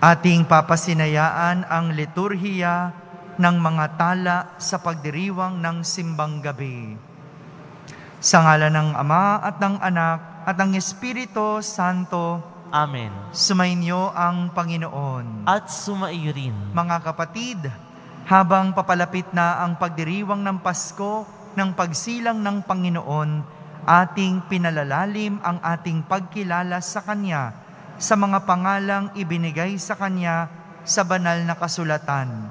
Ating papasinayaan ang liturhiya ng mga tala sa pagdiriwang ng simbang gabi. Sa ngalan ng Ama at ng Anak at ng Espiritu Santo. Amen. Sumainyo ang Panginoon. At sumaiyo rin. Mga kapatid, habang papalapit na ang pagdiriwang ng Pasko ng pagsilang ng Panginoon, ating pinalalalim ang ating pagkilala sa Kanya sa mga pangalang ibinigay sa Kanya sa banal na kasulatan.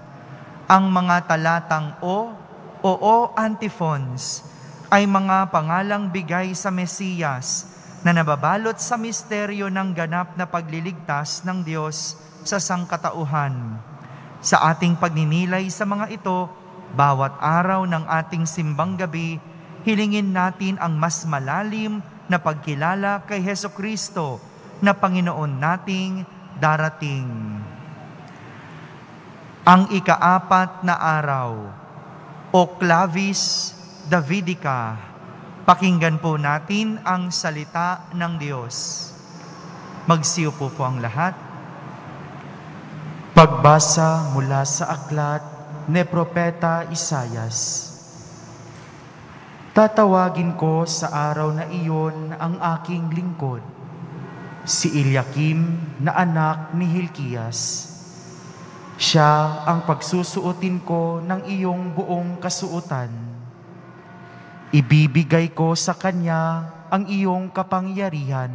Ang mga talatang o antiphons ay mga pangalang bigay sa Mesiyas na nababalot sa misteryo ng ganap na pagliligtas ng Diyos sa sangkatauhan. Sa ating pagninilay sa mga ito, bawat araw ng ating simbang gabi, hilingin natin ang mas malalim na pagkilala kay Hesukristo na Panginoon nating darating. Ang ika-4 na araw, o Clavis Davidica, pakinggan po natin ang salita ng Diyos. Magsiupo po ang lahat. Pagbasa mula sa aklat ni Propeta Isayas. Tatawagin ko sa araw na iyon ang aking lingkod, si Eliakim na anak ni Hilkias. Siya ang pagsusuotin ko ng iyong buong kasuotan. Ibibigay ko sa kanya ang iyong kapangyarihan.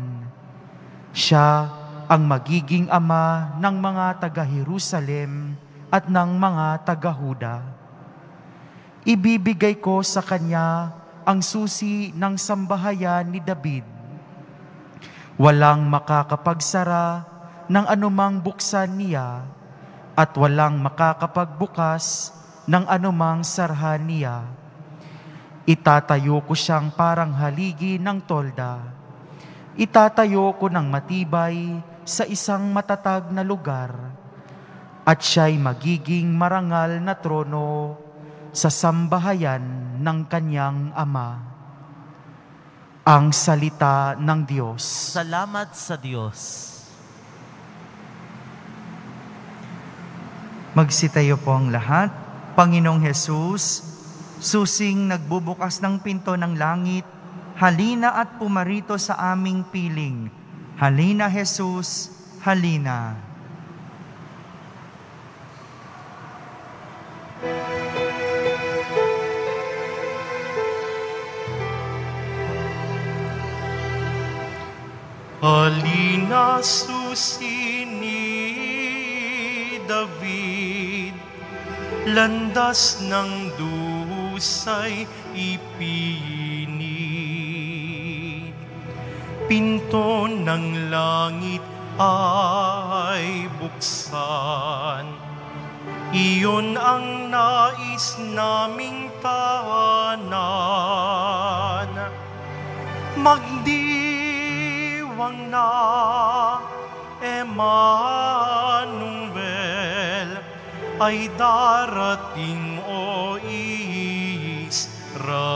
Siya ang magiging ama ng mga taga-Jerusalem at ng mga taga-Huda. Ibibigay ko sa kanya ang susi ng sambahayan ni David. Walang makakapagsara ng anumang buksan niya at walang makakapagbukas ng anumang sarhan niya. Itatayo ko siyang parang haligi ng tolda. Itatayo ko ng matibay sa isang matatag na lugar at siya'y magiging marangal na trono sa sambahayan ng kanyang ama. Ang salita ng Diyos. Salamat sa Diyos. Magsitayo po ang lahat. Panginoong Hesus, susing nagbubukas ng pinto ng langit, halina at pumarito sa aming piling. Halina, Hesus, halina. Halina, susi ni David, landas ng dusay ipini. Pinto ng langit ay buksan, iyon ang nais naming tahanan. Magdiwang na Emmanuel ay darating, o Israel.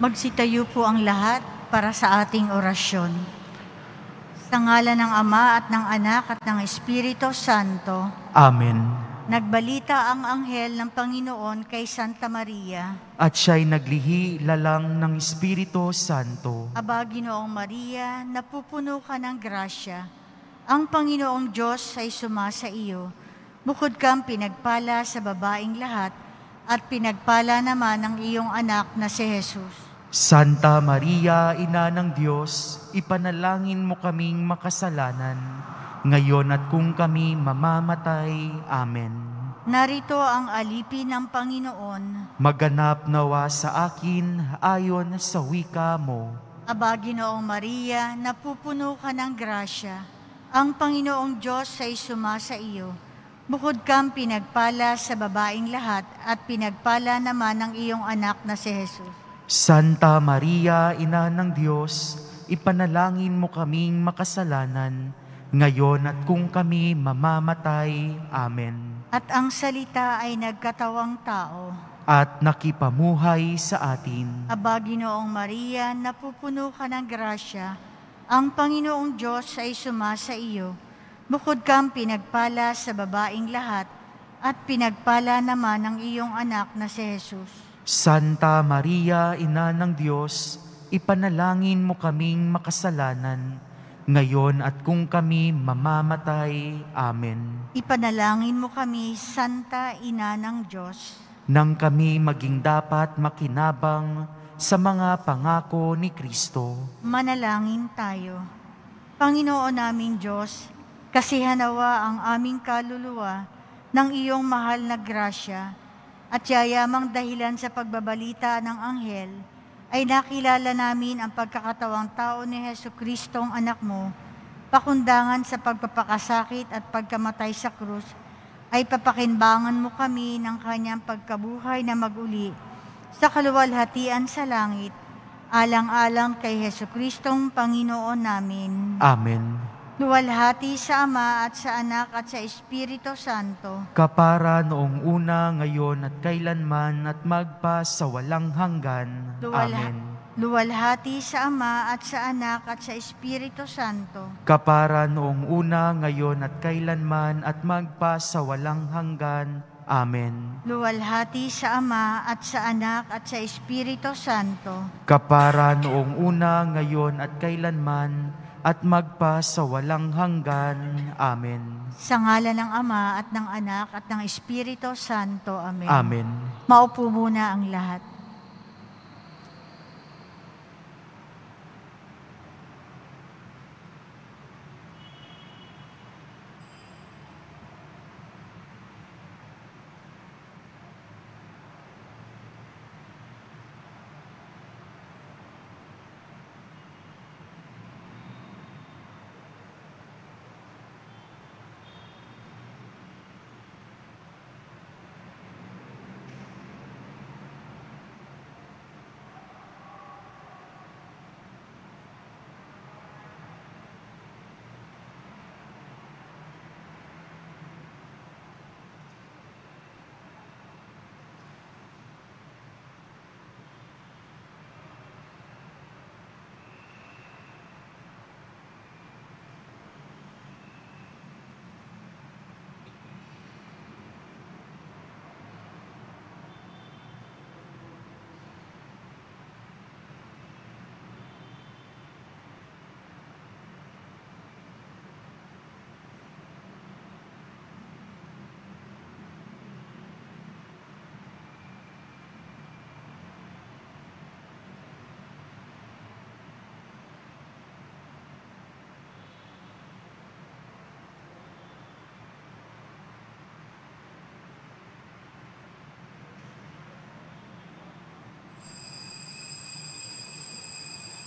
Magsitayo po ang lahat para sa ating orasyon. Sa ngalan ng Ama at ng Anak at ng Espiritu Santo. Amen. Nagbalita ang anghel ng Panginoon kay Santa Maria. At siya'y naglihi lalang ng Espiritu Santo. Aba, Ginoong Maria, napupuno ka ng grasya. Ang Panginoong Diyos ay sumasa iyo. Bukod kang pinagpala sa babaing lahat, at pinagpala naman ang iyong anak na si Jesus. Santa Maria, Ina ng Diyos, ipanalangin mo kaming makasalanan, ngayon at kung kami mamamatay. Amen. Narito ang alipin ng Panginoon. Maganap nawa sa akin ayon sa wika mo. Aba, Ginoong Maria, napupuno ka ng grasya. Ang Panginoong Diyos ay sumasa iyo. Bukod kang pinagpala sa babaing lahat at pinagpala naman ang iyong anak na si Jesus. Santa Maria, Ina ng Diyos, ipanalangin mo kaming makasalanan, ngayon at kung kami mamamatay. Amen. At ang salita ay nagkatawang tao. At nakipamuhay sa atin. Aba, Ginoong Maria, napupuno ka ng grasya. Ang Panginoong Diyos ay sumasa iyo. Bukod kang pinagpala sa babaing lahat, at pinagpala naman ang iyong anak na si Jesus. Santa Maria, Ina ng Diyos, ipanalangin mo kaming makasalanan, ngayon at kung kami mamamatay. Amen. Ipanalangin mo kami, Santa Ina ng Diyos, nang kami maging dapat makinabang sa mga pangako ni Kristo. manalangin tayo. Panginoon naming Diyos, kasihanawa ang aming kaluluwa ng iyong mahal na grasya at yayamang dahilan sa pagbabalita ng anghel, ay nakilala namin ang pagkakatawang tao ni Jesucristong anak mo, pakundangan sa pagpapakasakit at pagkamatay sa krus, ay papakinbangan mo kami ng kanyang pagkabuhay na maguli sa kaluwalhatian sa langit, alang-alang kay Jesucristong Panginoon namin. Amen. Luwalhati sa Ama at sa Anak at sa Espiritu Santo. Kapara noong una, ngayon at kailanman at magpa sa walang hanggan. Amen. Luwalhati sa Ama at sa Anak at sa Espiritu Santo. Kapara noong una, ngayon at kailanman at magpa sa walang hanggan. Amen. Luwalhati sa Ama at sa Anak at sa Espiritu Santo. Kapara noong una, ngayon at kailanman at magpa sa walang hanggan. Amen. Sa ngalan ng Ama at ng Anak at ng Espiritu Santo. Amen. Amen. Maupo muna ang lahat.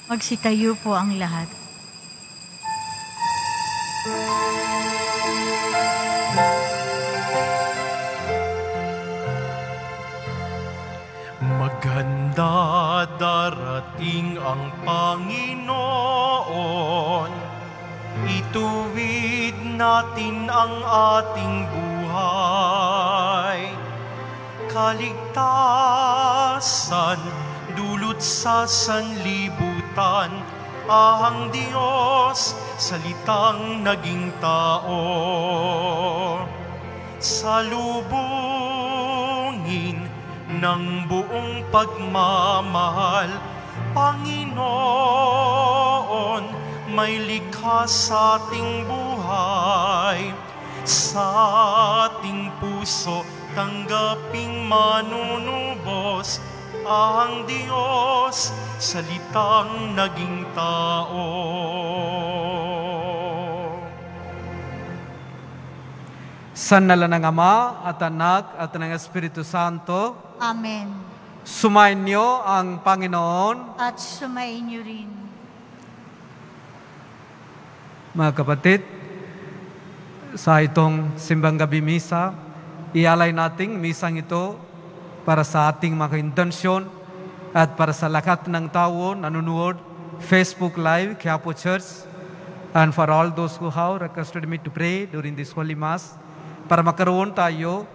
Magsitayo po ang lahat. Maganda darating ang Panginoon, ituwid natin ang ating buhay. Kaligtasan, dulot sa sanlibutan, ang Diyos, salitang naging tao. Salubungin ng buong pagmamahal, Panginoon, may likha sa ating buhay. Sa ating puso, tanggaping manunubos, ang Diyos, salitang naging tao. Sa ngalan ng Ama at Anak at ng Espiritu Santo. Amen. Sumayin niyo ang Panginoon. At sumayin niyo rin. Mga kapatid, sa itong simbang gabi misa, ialay nating misang ito para sa ating mga intensyon at para sa lahat ng tao nanonood Facebook Live, Quiapo Church, and for all those who have requested me to pray during this Holy Mass, para makaroon tayo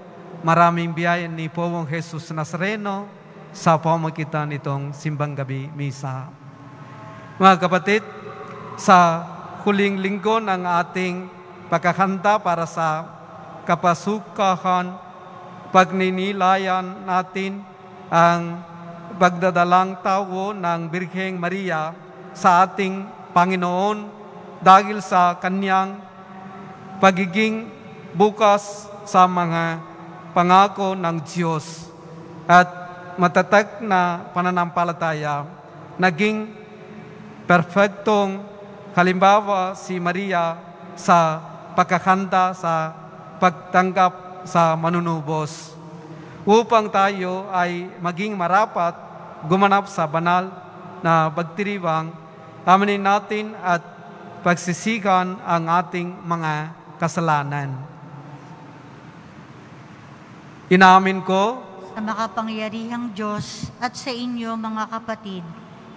maraming biyaya ni Poong Jesus Nazareno sa pamamagitan nitong simbang gabi misa. Mga kapatid, sa huling linggo ng ating pagkakanta para sa kapasukahan, pagninilayan natin ang pagdadalang tao ng Birheng Maria sa ating Panginoon dahil sa kanyang pagiging bukas sa mga pangako ng Diyos at matatag na pananampalataya. Naging perfectong halimbawa si Maria sa pagkakanta, sa pagtanggap sa manunubos. Upang tayo ay maging marapat gumanap sa banal na pagdiriwang, aminin natin at pagsisikan ang ating mga kasalanan. Inamin ko Sa makapangyarihang Diyos at sa inyo mga kapatid,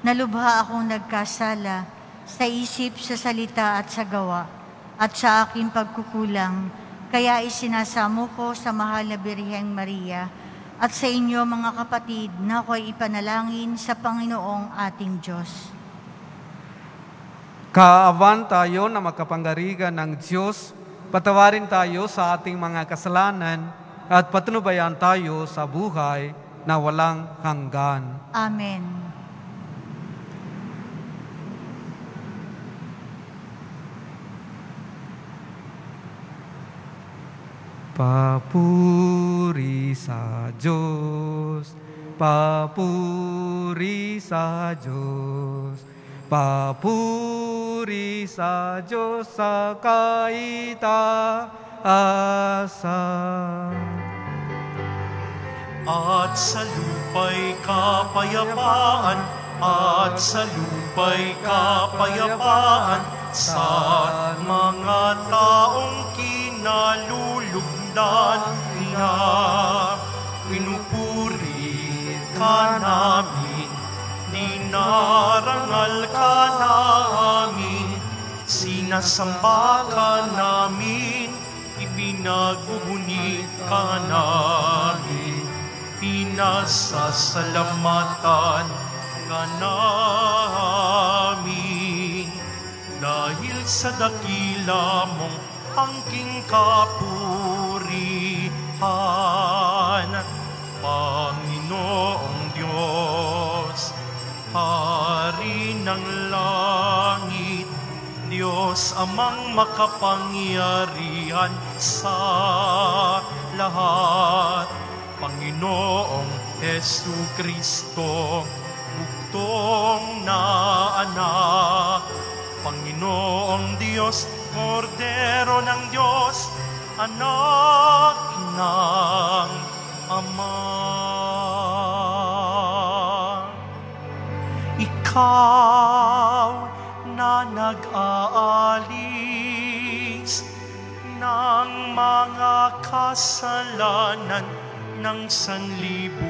na lubha akong nagkasala sa isip, sa salita at sa gawa, at sa aking pagkukulang. Kaya isinasamo ko sa mahal na Birheng Maria at sa inyo mga kapatid na ako'y ipanalangin sa Panginoong ating Diyos. Kaawan tayo na makapangyarihan ng Diyos, patawarin tayo sa ating mga kasalanan at patnubayan tayo sa buhay na walang hanggan. Amen. Papuri sa Diyos, papuri sa Diyos, papuri sa Diyos sa kaitaasan. At sa lupa'y kapayapaan, at sa lupa'y kapayapaan, sa mga taong kinalulugdan niya. Pinupuri ka namin, dinarangal ka namin, sinasamba ka namin, ipinagbubunit ka namin, pinasasalamatan ka namin. Dahil sa dakila mong angking kapurihan, Panginoong Diyos, Hari ng langit, Diyos amang makapangyarihan sa lahat, Panginoong Jesucristo, bugtong na anak, Panginoong Diyos, Kordero ng Diyos, anak ng Ama. Ikaw na nag-aalis ng mga kasalanan ng sanlibutan,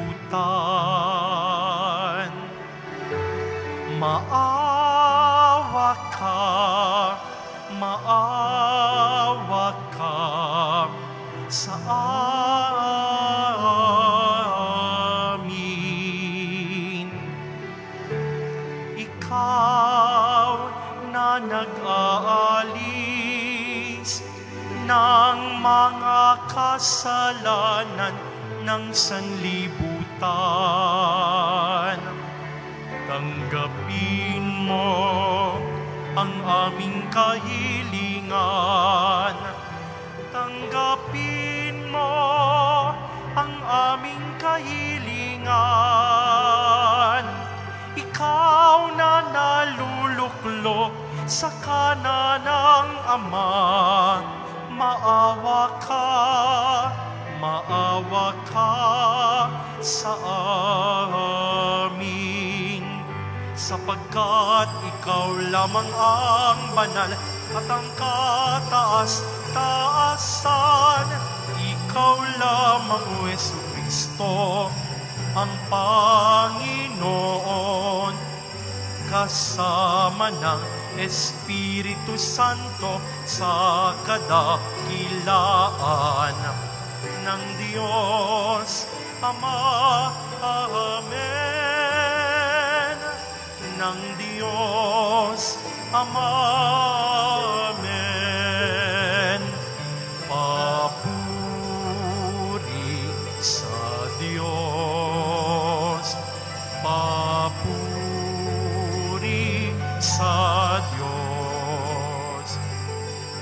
maawa ka sa amin. Ikaw na nag-aalis ng mga kasalanan ng sanlibutan, tanggapin mo ang aming kahilingan. Tanggapin mo ang aming kahilingan. Ikaw na naluluklok sa kanan ng Ama, maawa ka sa amin, sapagkat ikaw lamang ang banal at ang kataas-taasan. Ikaw lamang, O Jesucristo, ang Panginoon, kasama ng Espiritu Santo sa kadakilaan ng Diyos Ama. Amen. Ng Diyos Ama. Amen. Papuri sa Diyos. Papuri sa Diyos.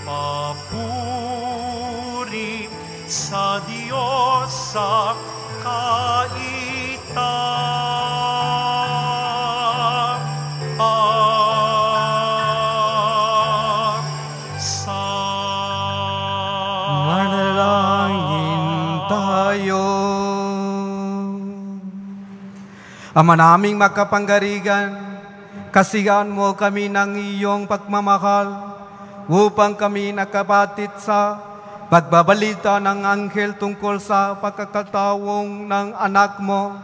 Papuri sa Diyos sa Manalangin tayo. Ama naming makapangyarihan, kasihan mo kami ng iyong pagmamahal upang kami nakabatid sa pagbabalita ng anghel tungkol sa pagkakatawong ng anak mo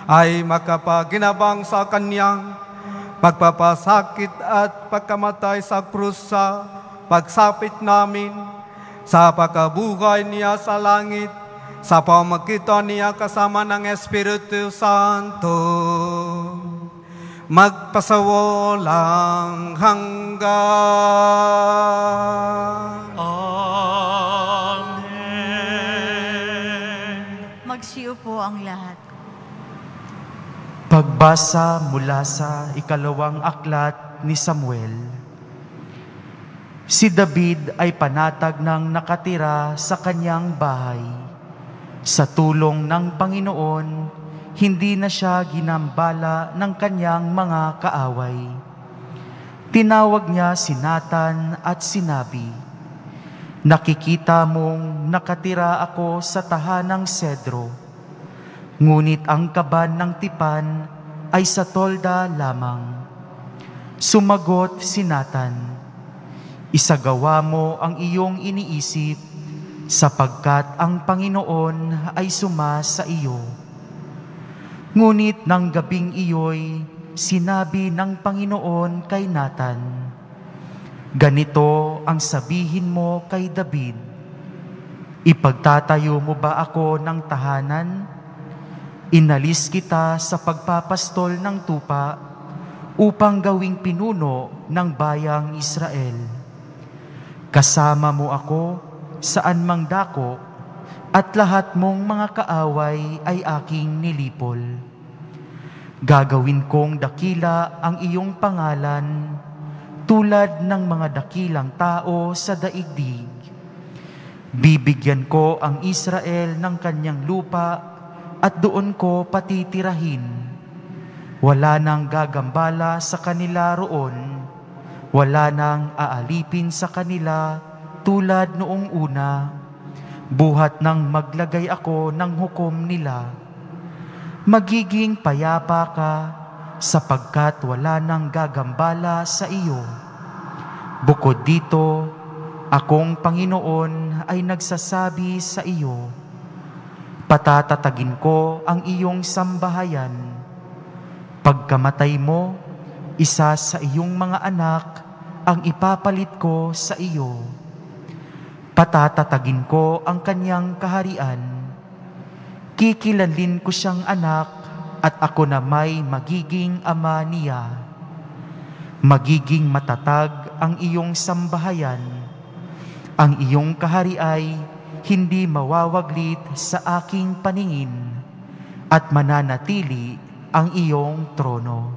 ay makapaginabang sa kanyang pagpapasakit at pagkamatay sa krus sa pagsapit namin, sa pagkabuhay niya sa langit, sa pamagitan niya kasama ng Espiritu Santo, magpasawalang hanggan. Amen. Magsiupo ang lahat. Pagbasa mula sa ikalawang aklat ni Samuel. Si David ay panatag ng nakatira sa kanyang bahay. Sa tulong ng Panginoon, hindi na siya ginambala ng kanyang mga kaaway. Tinawag niya si Nathan at sinabi, "Nakikita mong nakatira ako sa tahanang sedro, ngunit ang kaban ng tipan ay sa tolda lamang." Sumagot si Nathan, "Isagawa mo ang iyong iniisip, sapagkat ang Panginoon ay suma sa iyo." Ngunit ng gabing iyo'y sinabi ng Panginoon kay Nathan, "Ganito ang sabihin mo kay David, ipagtatayo mo ba ako ng tahanan? Inalis kita sa pagpapastol ng tupa upang gawing pinuno ng bayang Israel. Kasama mo ako saan mang dako, at lahat mong mga kaaway ay aking nilipol. Gagawin kong dakila ang iyong pangalan, tulad ng mga dakilang tao sa daigdig. Bibigyan ko ang Israel ng kanyang lupa at doon ko patitirahin. Wala nang gagambala sa kanila roon, wala nang aalipin sa kanila tulad noong una, buhat nang maglagay ako ng hukom nila. Magiging payapa ka sapagkat wala nang gagambala sa iyo. Bukod dito, akong Panginoon ay nagsasabi sa iyo, patatatagin ko ang iyong sambahayan. Pagkamatay mo, isa sa iyong mga anak ang ipapalit ko sa iyo. Patatatagin ko ang kanyang kaharian. Kikilanlin ko siyang anak at ako na may magiging ama niya. Magiging matatag ang iyong sambahayan. Ang iyong kahari ay hindi mawawaglit sa aking paningin at mananatili ang iyong trono."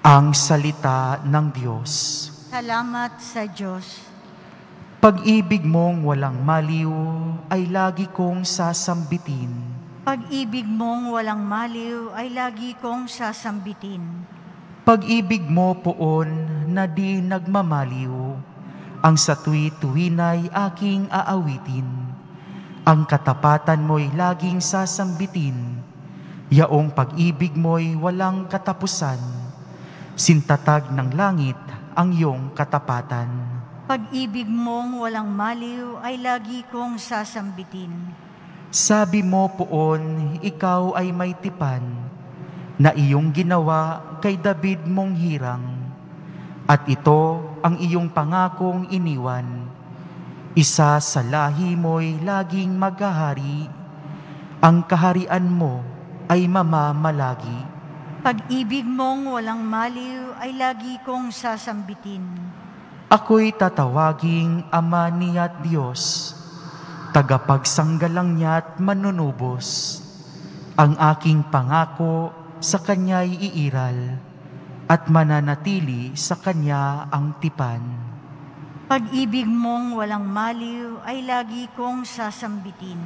Ang salita ng Diyos. Salamat sa Diyos. Pag-ibig mong walang maliw ay lagi kong sasambitin. Pag-ibig mong walang maliw ay lagi kong sasambitin. Pag-ibig mo poon na di nagmamaliw ang sa tuwi-tuwina'y aking aawitin. Ang katapatan mo'y laging sasambitin, yaong pag-ibig mo'y walang katapusan. Sintatag ng langit ang iyong katapatan. Pag-ibig mong walang maliw ay lagi kong sasambitin. Sabi mo poon, ikaw ay may tipan, na iyong ginawa kay David mong hirang. At ito ang iyong pangakong iniwan, isa sa lahi mo'y laging maghahari, ang kaharian mo ay mamamalagi. Pag-ibig mong walang maliw ay lagi kong sasambitin. Ako'y tatawaging Ama niya't Diyos, tagapagsanggalang niya't manunubos. Ang aking pangako sa Kanya'y iiral, at mananatili sa Kanya ang tipan. Pag-ibig mong walang maliw ay lagi kong sasambitin.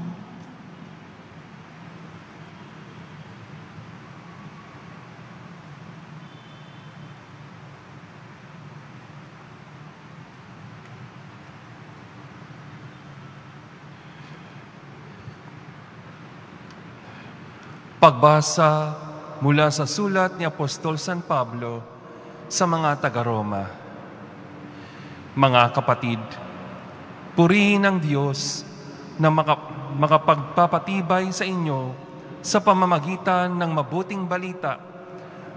Pagbasa mula sa sulat ni Apostol San Pablo sa mga taga-Roma. Mga kapatid, purihin ang Diyos na makapagpapatibay sa inyo sa pamamagitan ng mabuting balita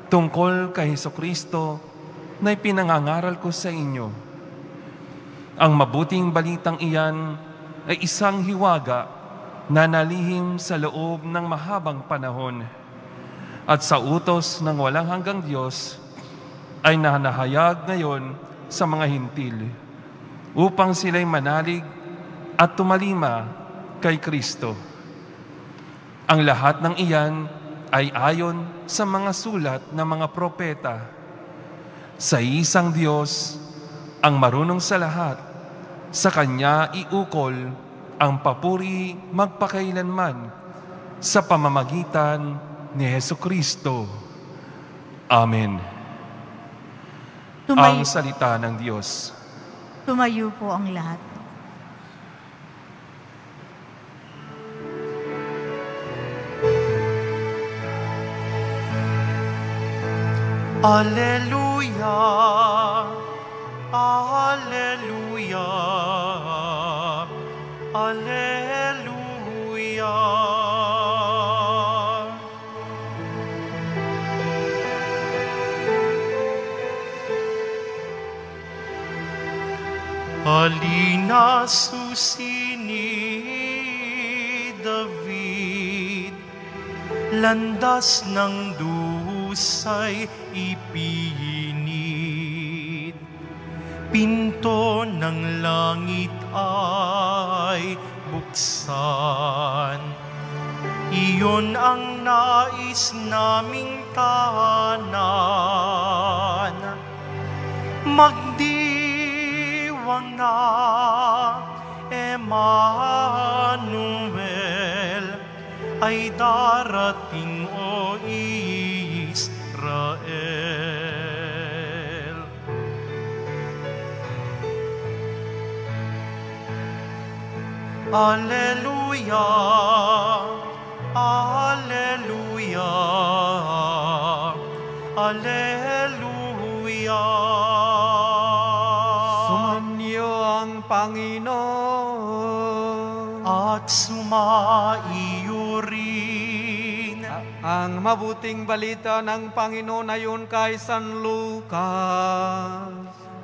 tungkol kay Hesukristo na ipinangangaral ko sa inyo. Ang mabuting balitang iyan ay isang hiwaga na nalihim sa loob ng mahabang panahon at sa utos ng walang hanggang Diyos ay nanahayag ngayon sa mga hintil, upang sila'y manalig at tumalima kay Kristo. Ang lahat ng iyan ay ayon sa mga sulat ng mga propeta. Sa isang Diyos, ang marunong sa lahat, sa Kanya iukol ang papuri magpakailanman sa pamamagitan ni Hesukristo. Amen. Ang salita ng Diyos. Tumayo po ang lahat. Alleluia, Alleluia, Alleluia. Halina susi ni David, landas ng dusay ipinit. Pinto ng langit ay buksan, iyon ang nais naming tahanan. Magdiwang na Emmanuel ay darating o Israel. Alleluia, Alleluia, Alleluia. Sumanyo ang Panginoon at sumaiyo rin. ang mabuting balita ng Panginoon ayon kay San Lucas.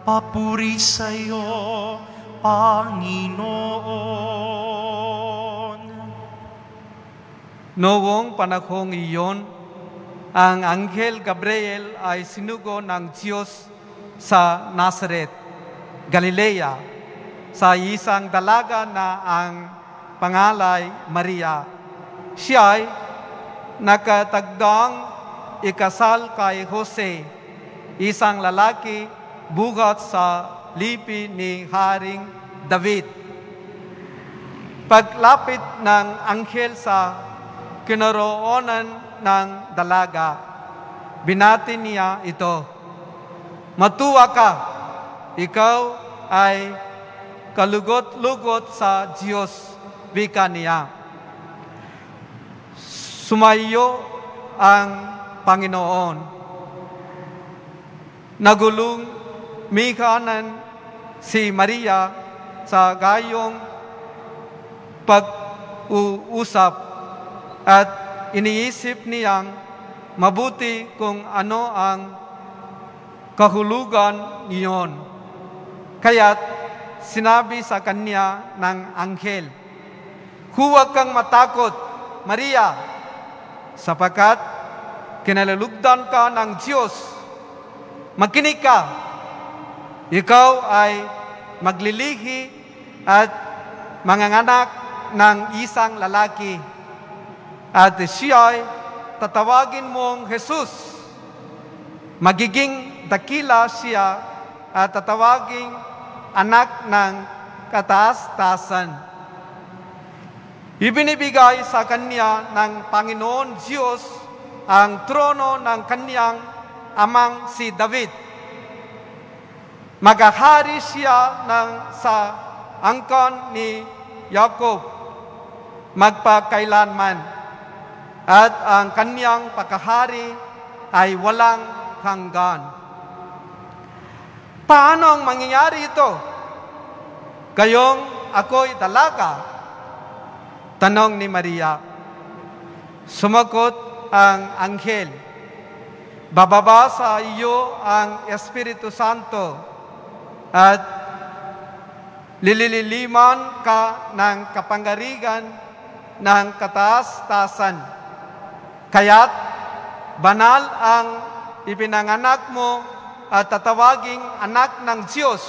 Papuri sa iyo, Panginoon. Noong panahong iyon, ang Anghel Gabriel ay sinugo ng Diyos sa Nazareth, Galilea, sa isang dalaga na ang pangalay Maria. Siya ay nakatagdang ikasal kay Jose, isang lalaki buhat sa lipi ni Haring David. Paglapit ng anghel sa kinaroonan ng dalaga, binati niya ito, "Matuwa ka, ikaw ay kalugot-lugot sa Diyos, wika niya. Sumayo ang Panginoon. Nagulong mikanan si Maria sa gayong pag-uusap at iniisip niyang mabuti kung ano ang kahulugan niyon. Kaya't sinabi sa kanya ng anghel, "Huwag kang matakot, Maria, sapagkat kinalulugdan ka ng Diyos. Makinig ka, ikaw ay maglilihi at manganganak ng isang lalaki, at siya'y tatawagin mong Jesus. Magiging dakila siya at tatawaging anak ng kataas-taasan. Ibinibigay sa kanya ng Panginoon Diyos ang trono ng kanyang amang si David. Maghahari siya sa angkan ni Jacob magpakailanman, at ang kanyang pagkahari ay walang hanggan." Paano ang mangyayari ito? "Gayong ako'y dalaga?" tanong ni Maria. Sumagot ang anghel, "Bababa sa iyo ang Espiritu Santo at lililiman ka ng kapangyarihan ng kataas-taasan. Kaya't banal ang ipinanganak mo at tatawaging anak ng Diyos.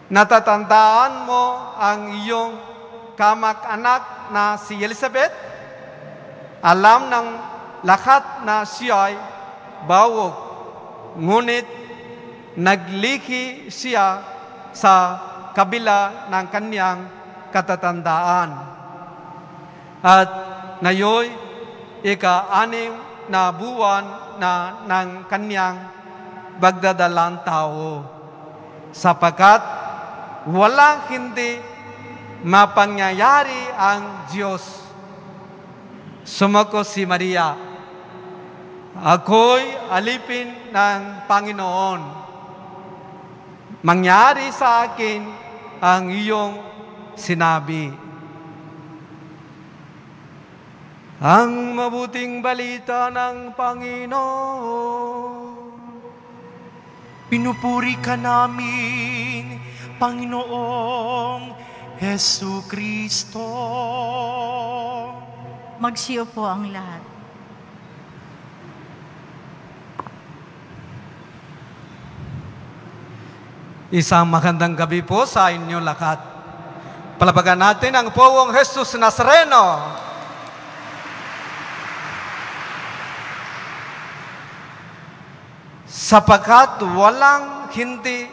Natatandaan mo ang iyong kamag-anak na si Elizabeth? Alam ng lahat na siya'y bawog, ngunit naglihi siya sa kabila ng kanyang katatandaan. At ngayon, ika-6 na buwan na ng kanyang pagdadalang tao, sapagkat walang hindi mapangyayari ang Diyos." Sumagot si Maria, "Ako'y alipin ng Panginoon. Mangyari sa akin ang iyong sinabi." Ang mabuting balita ng Panginoon. Pinupuri ka namin, Panginoong Jesucristo. Magsiupo ang lahat. Isang magandang gabi po sa inyo lahat. Palapagan natin ang Poong Jesus Nazareno. Sapagkat walang hindi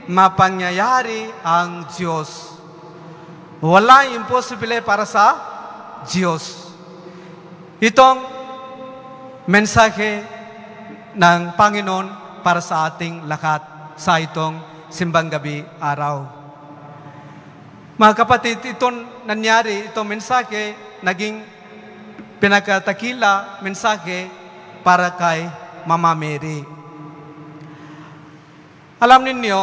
mapangyayari ang Diyos. Walang imposible para sa Diyos. Itong mensahe ng Panginoon para sa ating lahat sa itong simbang gabi araw. Mga kapatid, itong nangyari, itong mensahe, naging pinakatakila mensahe para kay Mama Mary. Alam ninyo,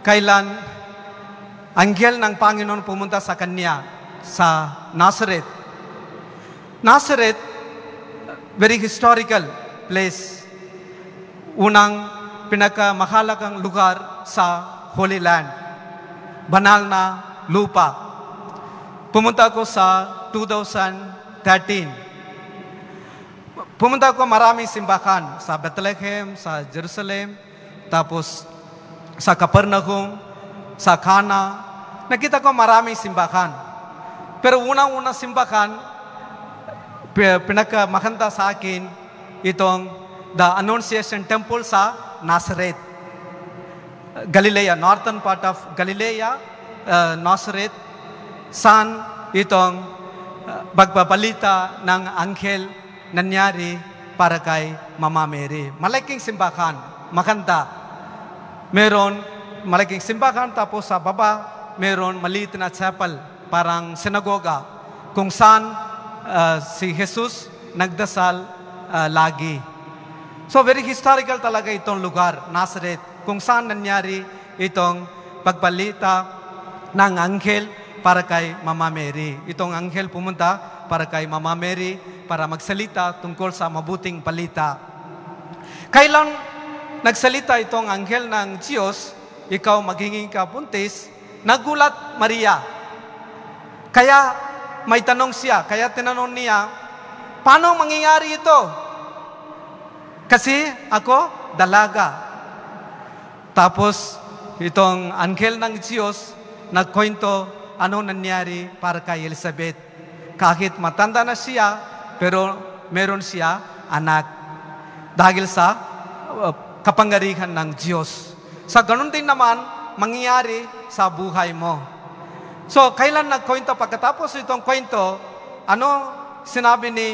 kailan anghel ng Panginoon pumunta sa kanya sa Nazareth. Nazareth, very historical place. Unang pinakamahalagang lugar sa Holy Land. Banal na lupa. Pumunta ako sa 2013. Pumunta ako maraming simbahan sa Bethlehem, sa Jerusalem, tapos sa Capernaum, sa Cana. Nakita ko maraming simbahan. Pero unang-unang simbahan, pinakamaganda sa akin, itong The Annunciation Temple sa Nazareth. Galilea, northern part of Galilea, Nazareth, saan itong pagbabalita ng anghel nangyari para kay Mama Mary. Malaking simbahan, maganda. Meron malaking simbahan, tapos sa baba, meron maliit na chapel, parang sinagoga, kung saan si Jesus nagdasal lagi. So very historical talaga itong lugar, Nazareth, kung saan nangyari itong pagbalita ng anghel para kay Mama Mary. Itong anghel pumunta para kay Mama Mary para magsalita tungkol sa mabuting balita. Kailan nagsalita itong anghel ng Diyos, ikaw magiging kabuntis, nagulat Maria. Kaya may tanong siya, kaya tinanong niya, paano mangyayari ito? Kasi ako, dalaga. Tapos, itong anghel ng Diyos, nagkwento ano nangyari para kay Elizabeth. Kahit matanda na siya, pero meron siya anak. Dahil sa kapangyarihan ng Diyos. Sa ganun din naman, mangyayari sa buhay mo. So, kailan nagkwento? Pagkatapos itong kwento, ano sinabi ni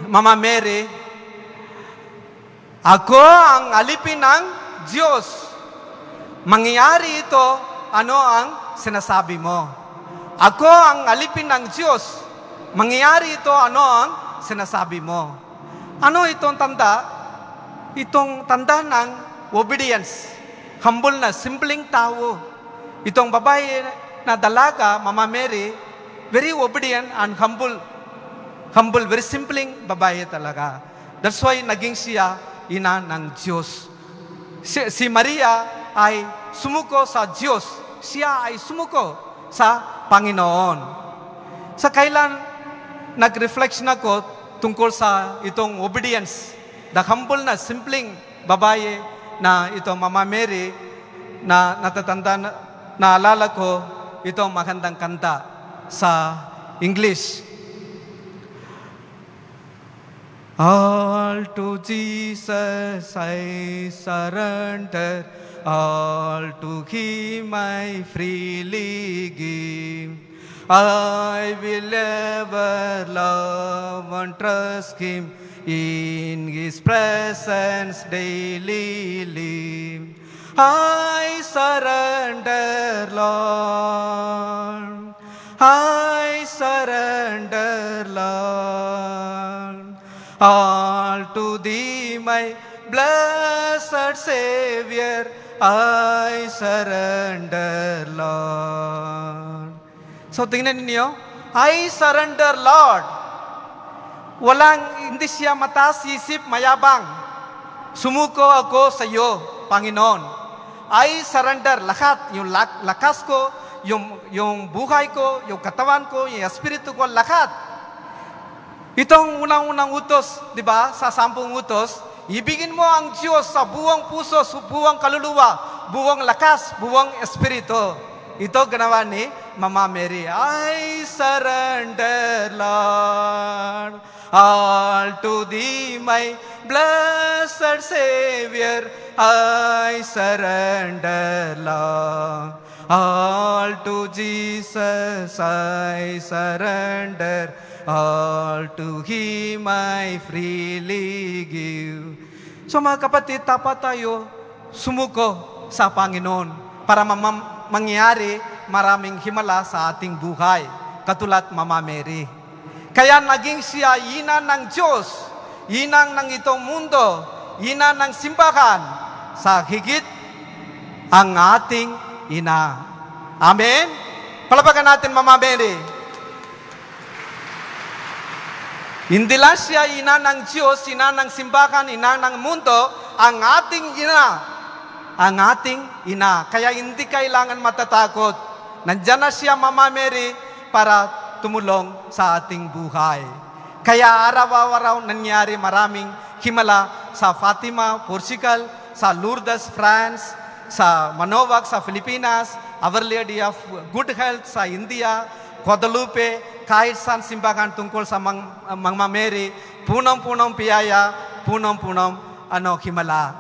Mama Mary? Ako ang alipin ng Diyos. Mangyayari ito, ano ang sinasabi mo? Ako ang alipin ng Diyos. Mangyayari ito, ano ang sinasabi mo? Ano itong tanda? Itong tanda ng obedience. Humble na, simpleng tao. Itong babae na dalaga, Mama Mary, very obedient and humble. Humble, very simpleng babae talaga. That's why naging siya ina ng Diyos. Si Maria ay sumuko sa Diyos. Siya ay sumuko sa Panginoon. Sa kailan nag-reflection ako tungkol sa itong obedience, the humble na, simpleng babae na itong Mama Mary, na natatanda na, naalala ko itong magandang kanta sa English. All to Jesus I surrender, all to Him I freely give. I will ever love and trust Him, in His presence daily live. I surrender, Lord. I surrender, Lord. All to Thee, my blessed Savior, I surrender, Lord. So tingnan ninyo, I surrender, Lord. Hindi siya mataas isip, mayabang. Sumuko ako sa iyo, Panginoon. I surrender lahat, yung lakas ko, yung buhay ko, yung katawan ko, yung espiritu ko, lahat. Itong unang-unang utos, di ba, sa 10 utos, ibigin mo ang Diyos sa buong puso, sa buong kaluluwa, buong lakas, buong espiritu. Ito ginawa ni Mama Mary. I surrender, Lord, all to Thee, my blessed Savior. I surrender, Lord, all to Jesus I surrender, all to Him I freely give. So mga kapatid, dapat tayo sumuko sa Panginoon para mangyari maraming himala sa ating buhay, katulad Mama Mary. Kaya naging siya ina ng Diyos, ina ng itong mundo, ina ng simbahan, sa higit ang ating ina. Amen? Palapakan natin Mama Mary. Hindi lang siya ina ng Diyos, ina ng simbahan, ina ng mundo, ang ating ina. Ang ating ina. Kaya hindi kailangan matatakot. Nandiyan na siya, Mama Mary, para tumulong sa ating buhay. Kaya araw-araw nangyari maraming himala sa Fatima, Portugal, sa Lourdes, France, sa Manovac, sa Pilipinas, Our Lady of Good Health sa India, Guadalupe, kahit saan simbahan tungkol sa Mama Mary, punong-punong piyaya, punong-punong himala.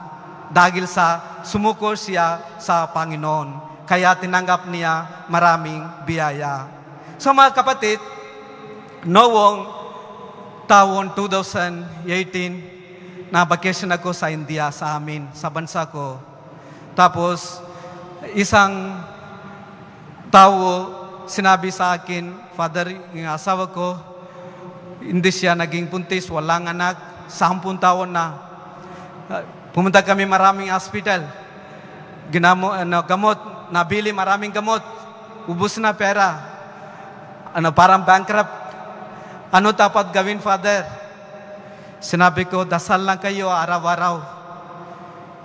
Dahil sa sumuko siya sa Panginoon. Kaya tinanggap niya maraming biyaya. So mga kapatid, noong taon 2018, na-vacation ako sa India, sa amin, sa bansa ko. Tapos, isang tao sinabi sa akin, Father, yung asawa ko, hindi siya naging buntis, walang anak, 10 taon na. Pumunta kami maraming hospital. Gamot, nabili maraming gamot. Ubus na pera. Parang bankrupt. Ano dapat gawin, Father? Sinabi ko, dasal lang kayo araw-araw.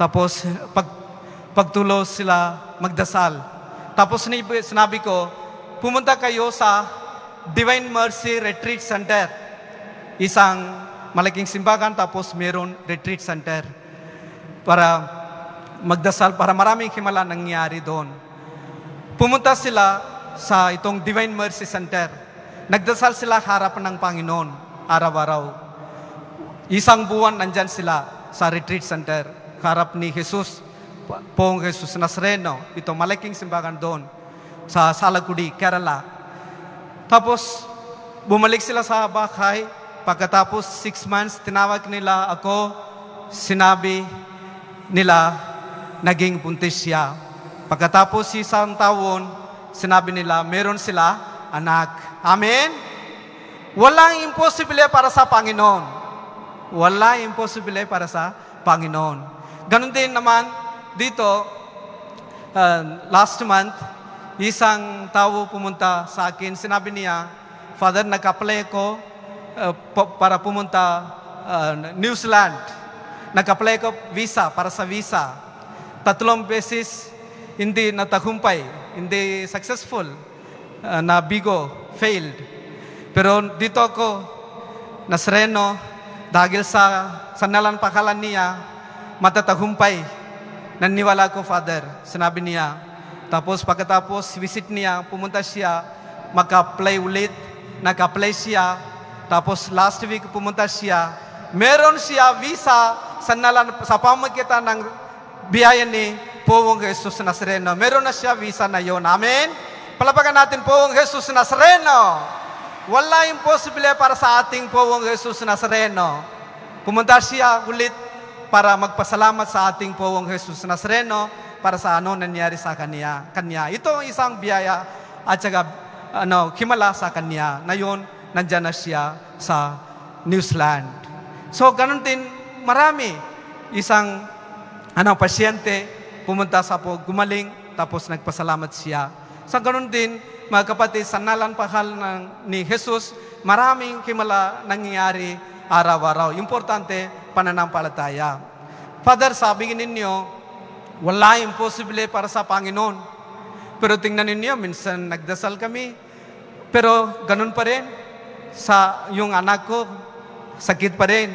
Tapos, pagtulo sila magdasal. Tapos sinabi ko, pumunta kayo sa Divine Mercy Retreat Center. Isang malaking simbahan, tapos meron retreat center. Para magdasal, para maraming himala nangyari doon. Pumunta sila sa itong Divine Mercy Center. Nagdasal sila harapan ng Panginoon, araw-araw. Isang buwan nandyan sila sa retreat center, harap ni Jesus, Poong Jesus Nazareno. Ito, malaking simbahan doon, sa Salakudi, Kerala. Tapos, bumalik sila sa bahay. Pagkatapos 6 months, tinawag nila ako, sinabi nila, naging buntis siya. Pagkatapos 1 taon, sinabi nila, meron sila anak. Amen? Walang imposible para sa Panginoon. Walang imposible para sa Panginoon. Ganon din naman, dito, last month, isang tao pumunta sa akin, sinabi niya, Father, nag-apply ko para pumunta New Zealand. Nag-apply ko visa, para sa visa. 3 beses, hindi natagumpay, hindi successful, nabigo, failed. Pero dito ako, Nazareno, dahil sa sanalan pakalan niya, matatagumpay. Naniwala ko, Father. Sinabi niya. Tapos pagkatapos visit niya, pumunta siya, mag-apply ulit. Nag-apply siya. Tapos last week pumunta siya. Meron siya visa sa pamagitan ng biyaya ni Poong Jesus Nazareno. Meron na siya visa na yon. Amen? Palapakan natin Poong Jesus Nazareno. Wala imposible para sa ating Poong Jesus Nazareno. Pumunta siya ulit para magpasalamat sa ating Poong Jesus Nazareno para sa nangyari sa kanya. Ito isang biyaya at saka himala sa kanya. Na yun, nandyan na siya sa New Zealand. So, ganun din, marami. Isang pasyente, pumunta sa gumaling, tapos nagpasalamat siya. So, ganun din, mga kapatid, sa nalanpahal ni Jesus, maraming himala nangyayari araw-araw. Importante, pananampalataya. Father, sabi ninyo, wala imposible para sa Panginoon. Pero tingnan ninyo, minsan nagdasal kami, pero ganun pa rin. Sa yung anak ko, sakit pa rin.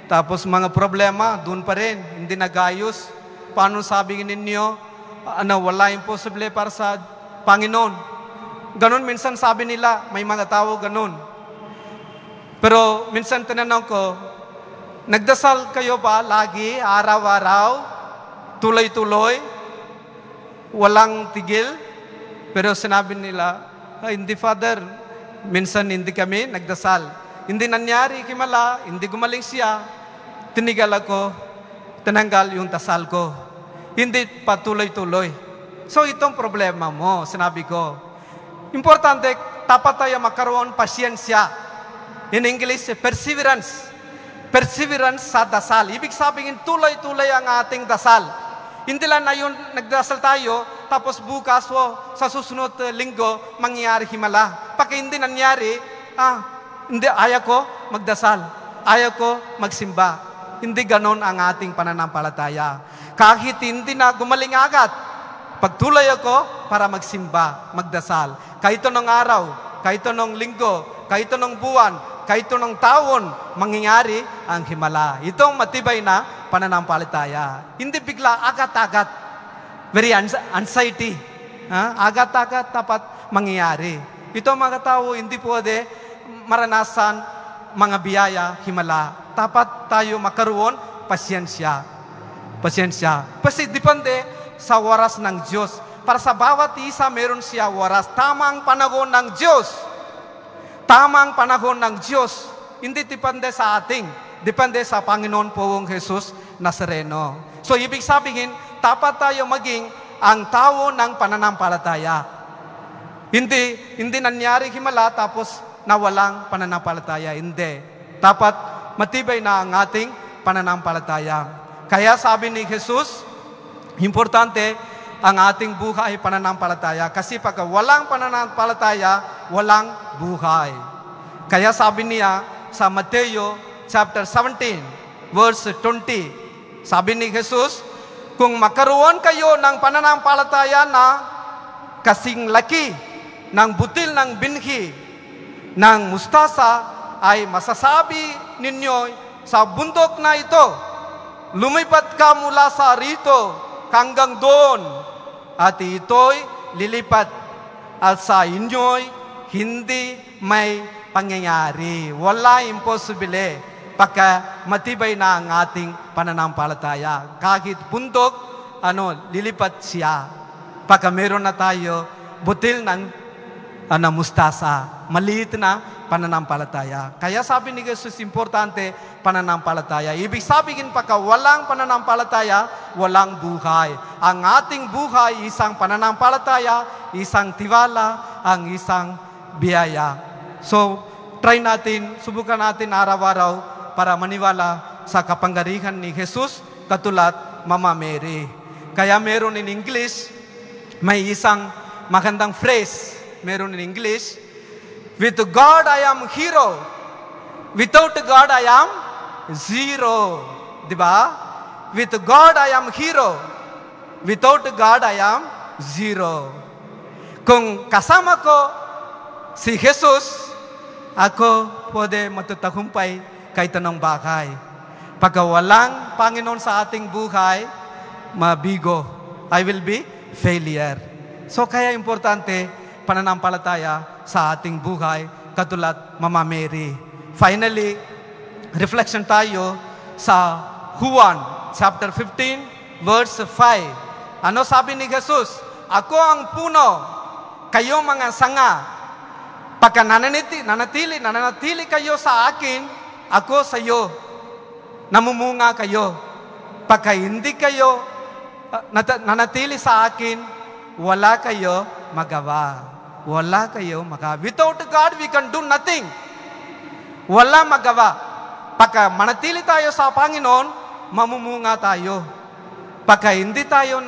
Tapos mga problema, doon pa rin. Hindi nag-ayos. Paano sabi ninyo, wala imposible para sa Panginoon. Ganun minsan sabi nila, may mga tao ganun. Pero minsan tinanong ko, nagdasal kayo ba lagi, araw-araw, tuloy-tuloy, walang tigil? Pero sinabi nila, hindi Father, minsan hindi kami nagdasal. Hindi nangyari himala, hindi gumaling siya. Tinigal ako, tinanggal yung dasal ko. Hindi pa tuloy-tuloy. So itong problema mo, sinabi ko. Importante, dapat tayo magkaroon pasyensya. In English, perseverance. Perseverance sa dasal. Ibig sabihin, tuloy-tuloy ang ating dasal. Hindi lang na yun, nagdasal tayo, tapos bukas sa susunod linggo, mangyayari himala. Pag hindi nangyari, hindi, ayaw ko magdasal. Ayaw ko magsimba. Hindi ganon ang ating pananampalataya. Kahit hindi na gumaling agad, pagtuloy ako para magsimba, magdasal. Kahit nung araw, kahit nung linggo, kahit nung buwan, kahit nung taon, mangyayari ang himala. Itong matibay na pananampalataya. Hindi bigla, agat-agat. Very anxiety. Agat-agat dapat mangyayari. Ito mga tao, hindi pwede maranasan mga biyaya, himala. Dapat tayo makaroon pasyensya. Pasyensya. Kasi depende sa oras ng Diyos. Para sa bawat isa, meron siya oras. Tamang panahon ng Diyos. Tamang panahon ng Diyos. Hindi depende sa ating. Depende sa Panginoon Poong Jesus Nazareno. So, ibig sabihin, dapat tayo maging ang tao ng pananampalataya. Hindi nangyari himala tapos nawalang pananampalataya. Hindi. Dapat matibay na ang ating pananampalataya. Kaya sabi ni Jesus, importante ang ating buhay pananampalataya. Kasi pag walang pananampalataya, walang buhay. Kaya sabi niya sa Mateo chapter 17, verse 20, sabi ni Jesus, kung makaroon kayo ng pananampalataya na kasing laki ng butil ng binhi ng mustasa, ay masasabi ninyo sa bundok na ito, lumipat ka mula sa rito hanggang doon, at ito'y lilipat, at sa inyo'y hindi may pangyayari. Wala imposible pagka matibay na ang ating pananampalataya. Kahit bundok, lilipat siya. Pagka meron na tayo butil ng mustasa, maliit na pananampalataya. Kaya sabi ni Jesus, importante pananampalataya. Ibig sabihin, pagka walang pananampalataya, walang buhay. Ang ating buhay, isang pananampalataya, isang tiwala, ang isang biyaya. So, try natin, subukan natin araw-araw para maniwala sa kapangyarihan ni Jesus, katulad Mama Mary. Kaya meron in English, may isang magandang phrase, meron in English, with God I am hero, without God I am zero. Diba? With God I am hero, without God I am zero. Kung kasama ko si Jesus, ako pwede matutagumpay kahit anong bagay. Pagka walang Panginoon sa ating buhay, mabigo. I will be failure. So kaya importante, pananampalataya sa ating buhay, katulad Mama Mary. Finally, reflection tayo sa Juan chapter 15, verse 5. Ano sabi ni Jesus? Ako ang puno, kayo mga sanga. Pagka nananatili kayo sa akin, ako sa iyo, namumunga kayo. Pagka hindi kayo nanatili sa akin, wala kayo magawa. Wala kayo magawa. Without God, we can do nothing. Wala magawa. Pagka manatili tayo sa Panginoon, mamumunga tayo. Pagka hindi tayo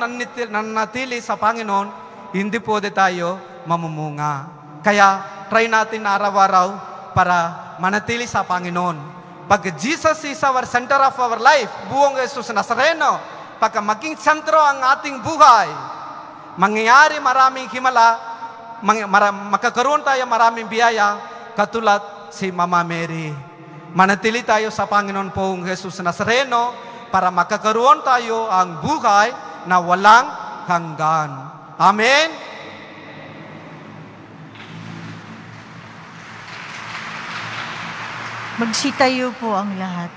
nanatili sa Panginoon, hindi pwede tayo mamumunga. Kaya try natin araw-araw para manatili sa Panginoon. Pag Jesus is our center of our life, buong Jesus Nazareno, pagka maging sentro ang ating buhay, mangyayari maraming himala, makakaroon tayo maraming biyaya, katulad si Mama Mary. Manatili tayo sa Panginoon pong Jesus Nazareno para makakaroon tayo ang buhay na walang hanggan. Amen? Magsitayo po ang lahat.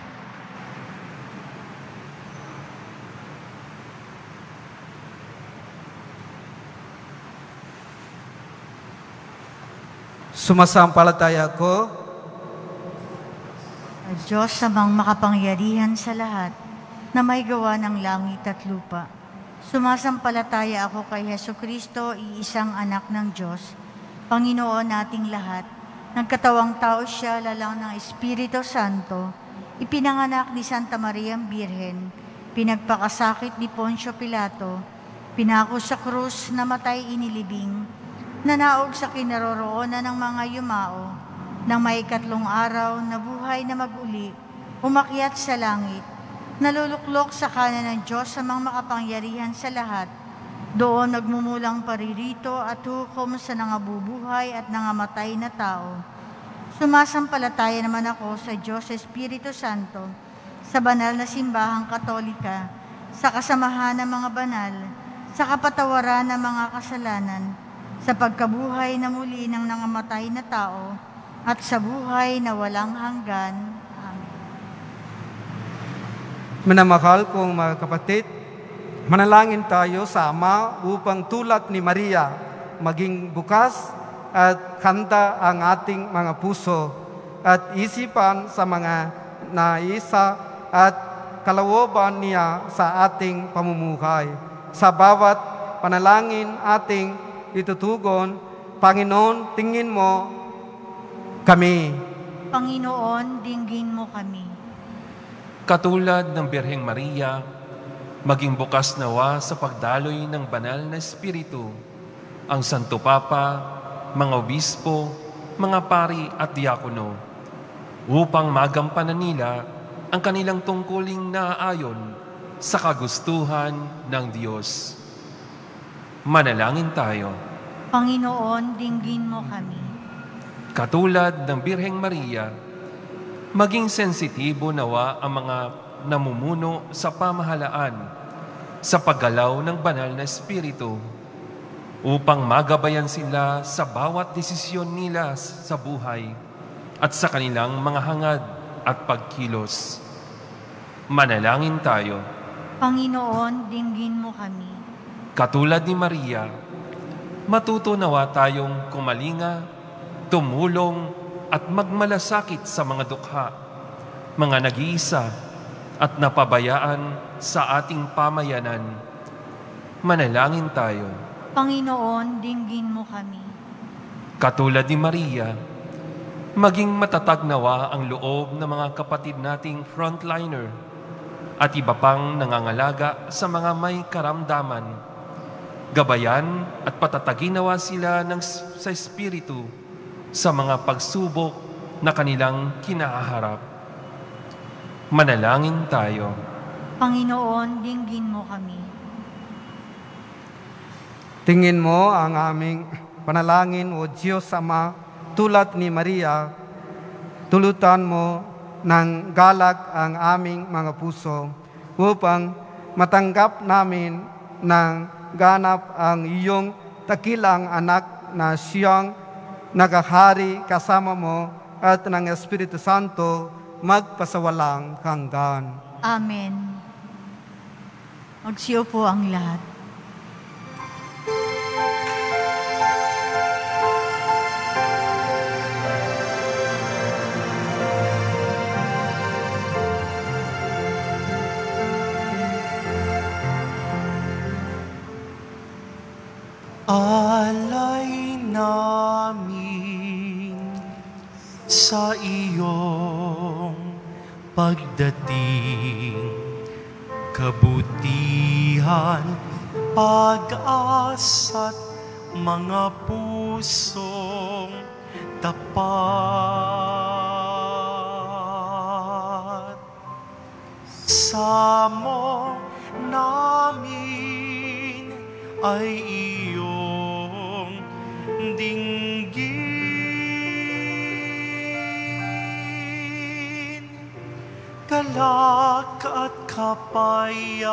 Sumasampalataya ko At Diyos amang makapangyarihan sa lahat na may gawa ng langit at lupa. Sumasampalataya ako kay Jesucristo, iisang anak ng Diyos, Panginoon nating lahat. Nagkatawang tao siya, lalang ng Espiritu Santo, ipinanganak ni Santa Maria Birhen, pinagpakasakit ni Poncio Pilato, pinako sa krus, namatay inilibing, nanaog sa kinaroroonan ng mga yumao, nang may 3 araw na buhay na mag-uli, umakyat sa langit, naluluklok sa kanan ng Diyos sa mga makapangyarihan sa lahat, doon nagmumulang paririto at hukom sa nangabubuhay at nangamatay na tao. Sumasampalataya naman ako sa Diyos Espiritu Santo, sa banal na simbahang katolika, sa kasamahan ng mga banal, sa kapatawaran ng mga kasalanan, sa pagkabuhay na muli ng nangamatay na tao, at sa buhay na walang hanggan. Amen. Minamahal kong mga kapatid, manalangin tayo sa Ama upang tulad ni Maria, maging bukas at handa ang ating mga puso at isipan sa mga naisa at kalooban niya sa ating pamumuhay. Sa bawat panalangin ating itutugon. Panginoon, tingin mo kami. Panginoon, dinggin mo kami. Katulad ng Birheng Maria, maging bukas nawa sa pagdaloy ng banal na Espiritu, ang Santo Papa, mga obispo, mga pari at diakono, upang magampanan nila ang kanilang tungkuling naaayon sa kagustuhan ng Diyos. Manalangin tayo. Panginoon, dinggin mo kami. Katulad ng Birheng Maria, maging sensitibo nawa ang mga namumuno sa pamahalaan sa paggalaw ng banal na Espiritu upang magabayan sila sa bawat desisyon nila sa buhay at sa kanilang mga hangad at pagkilos. Manalangin tayo. Panginoon, dinggin mo kami. Katulad ni Maria, matuto nawa tayong kumalinga, tumulong at magmalasakit sa mga dukha, mga nag-iisa at napabayaan sa ating pamayanan. Manalangin tayo. Panginoon, dinggin mo kami. Katulad ni Maria, maging matatag nawa ang loob ng mga kapatid nating frontliner at iba pang nangangalaga sa mga may karamdaman. Gabayan at patatagin nawa sila sa Espiritu sa mga pagsubok na kanilang kinaharap. Manalangin tayo. Panginoon, dinggin mo kami. Tingin mo ang aming panalangin, O Diyos Ama, tulad ni Maria. Tulutan mo ng galak ang aming mga puso upang matanggap namin ng ganap ang iyong takilang anak na siyang nakahari kasama mo at ng Espiritu Santo magpasawalang hanggan. Amen. Magsiupo ang lahat. Alay namin sa iyong pagdating, kabutihan, pag-asa't mga pusong tapat. Samo namin ay iyong dinggin, galak at kapayapaan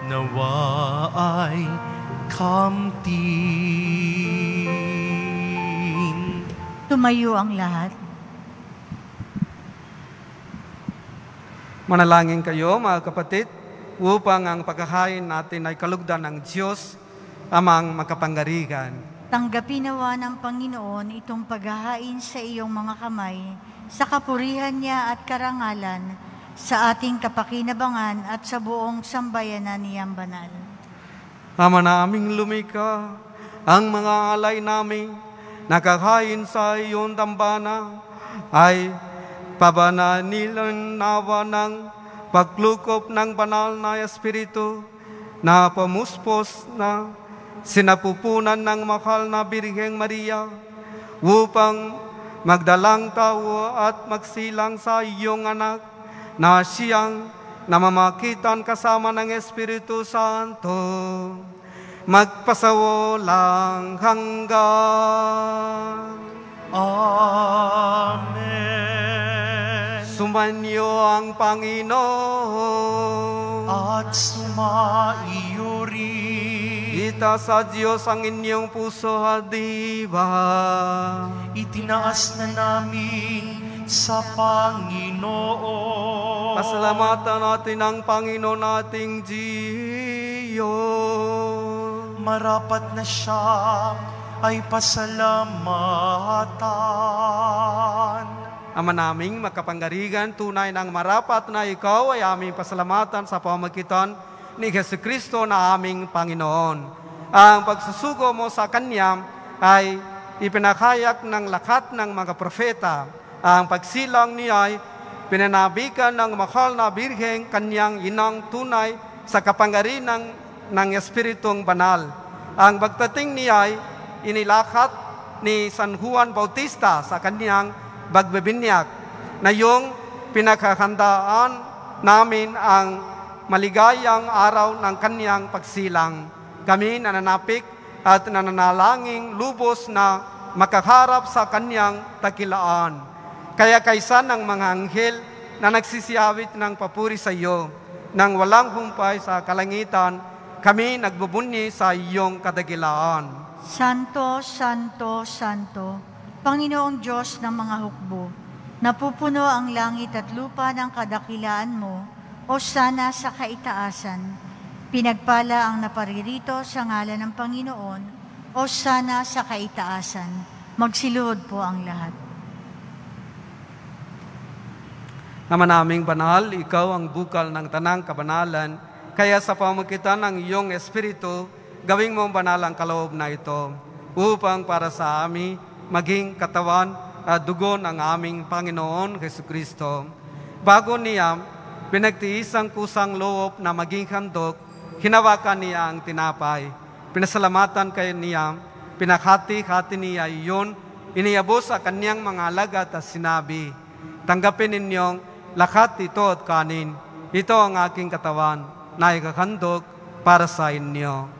nawa ay kamtin. Tumayo ang lahat. Manalangin kayo, mga kapatid, upang ang pagkahain natin ay kalugdan ng Diyos, amang makapangyarihan. Tanggapin nawa ng Panginoon itong paghahain sa iyong mga kamay, sa kapurihan niya at karangalan, sa ating kapakinabangan at sa buong sambayanan niyang banal. Ama naming lumika, ang mga alay namin nakakain sa iyong dambana ay pabananilan nawa ng paglukop ng banal na Espiritu na pamuspos na sinapupunan ng mahal na Birheng Maria upang magdalang tao at magsilang sa iyong anak na siyang namamagitan kasama ng Espiritu Santo magpasawalang hanggan. Amen. Sumanyo ang Panginoon At sumaiyo rin. Ita sa Diyos ang inyong puso at diwa. Itinaas na namin sa Panginoon. Pasalamatan natin ang Panginoon nating Diyos. Marapat na siya ay pasalamatan. Ama naming makapangyarihan, tunay ng marapat na ikaw ay aming pasalamatan sa pamagitan ni Jesucristo na aming Panginoon. Ang pagsusugo mo sa Kanya ay ipinakayak ng lahat ng mga propeta. Ang pagsilang niya ay pinanabikan ng mahal na Birheng Kanyang inang tunay sa kapangyarihan ng Espiritong Banal. Ang pagdating niya ay inilakat ni San Juan Bautista sa kanyang pagbibinyag na yung pinaghahandaan namin ang maligayang araw ng kanyang pagsilang. Kami nananapik at nananalangin lubos na makaharap sa kanyang takilaan. Kaya kaysa ng mga anghel na nagsisiyawit ng papuri sa iyo, nang walang humpay sa kalangitan, kami nagbubunyi sa iyong kadakilaan. Santo, Santo, Santo, Panginoong Diyos ng mga hukbo, napupuno ang langit at lupa ng kadakilaan mo, o sana sa kaitaasan. Pinagpala ang naparirito sa ngalan ng Panginoon, o sana sa kaitaasan. Magsiluhod po ang lahat. Ama naming banal, ikaw ang bukal ng tanang kabanalan, kaya sa pamagitan ng iyong Espiritu, gawing mong banal ang kaloob na ito, upang para sa amin maging katawan at dugo ng aming Panginoon Jesucristo. Bago niya, pinagtiisang kusang loob na maging handog, hinawakan niya ang tinapay. Pinasalamatan kayo niya, pinaghati-hati niya iyon, iniyabos sa kanyang mga alagad at sinabi, tanggapin ninyong lahat ito at kanin. Ito ang aking katawan na ikakandog para sa inyo.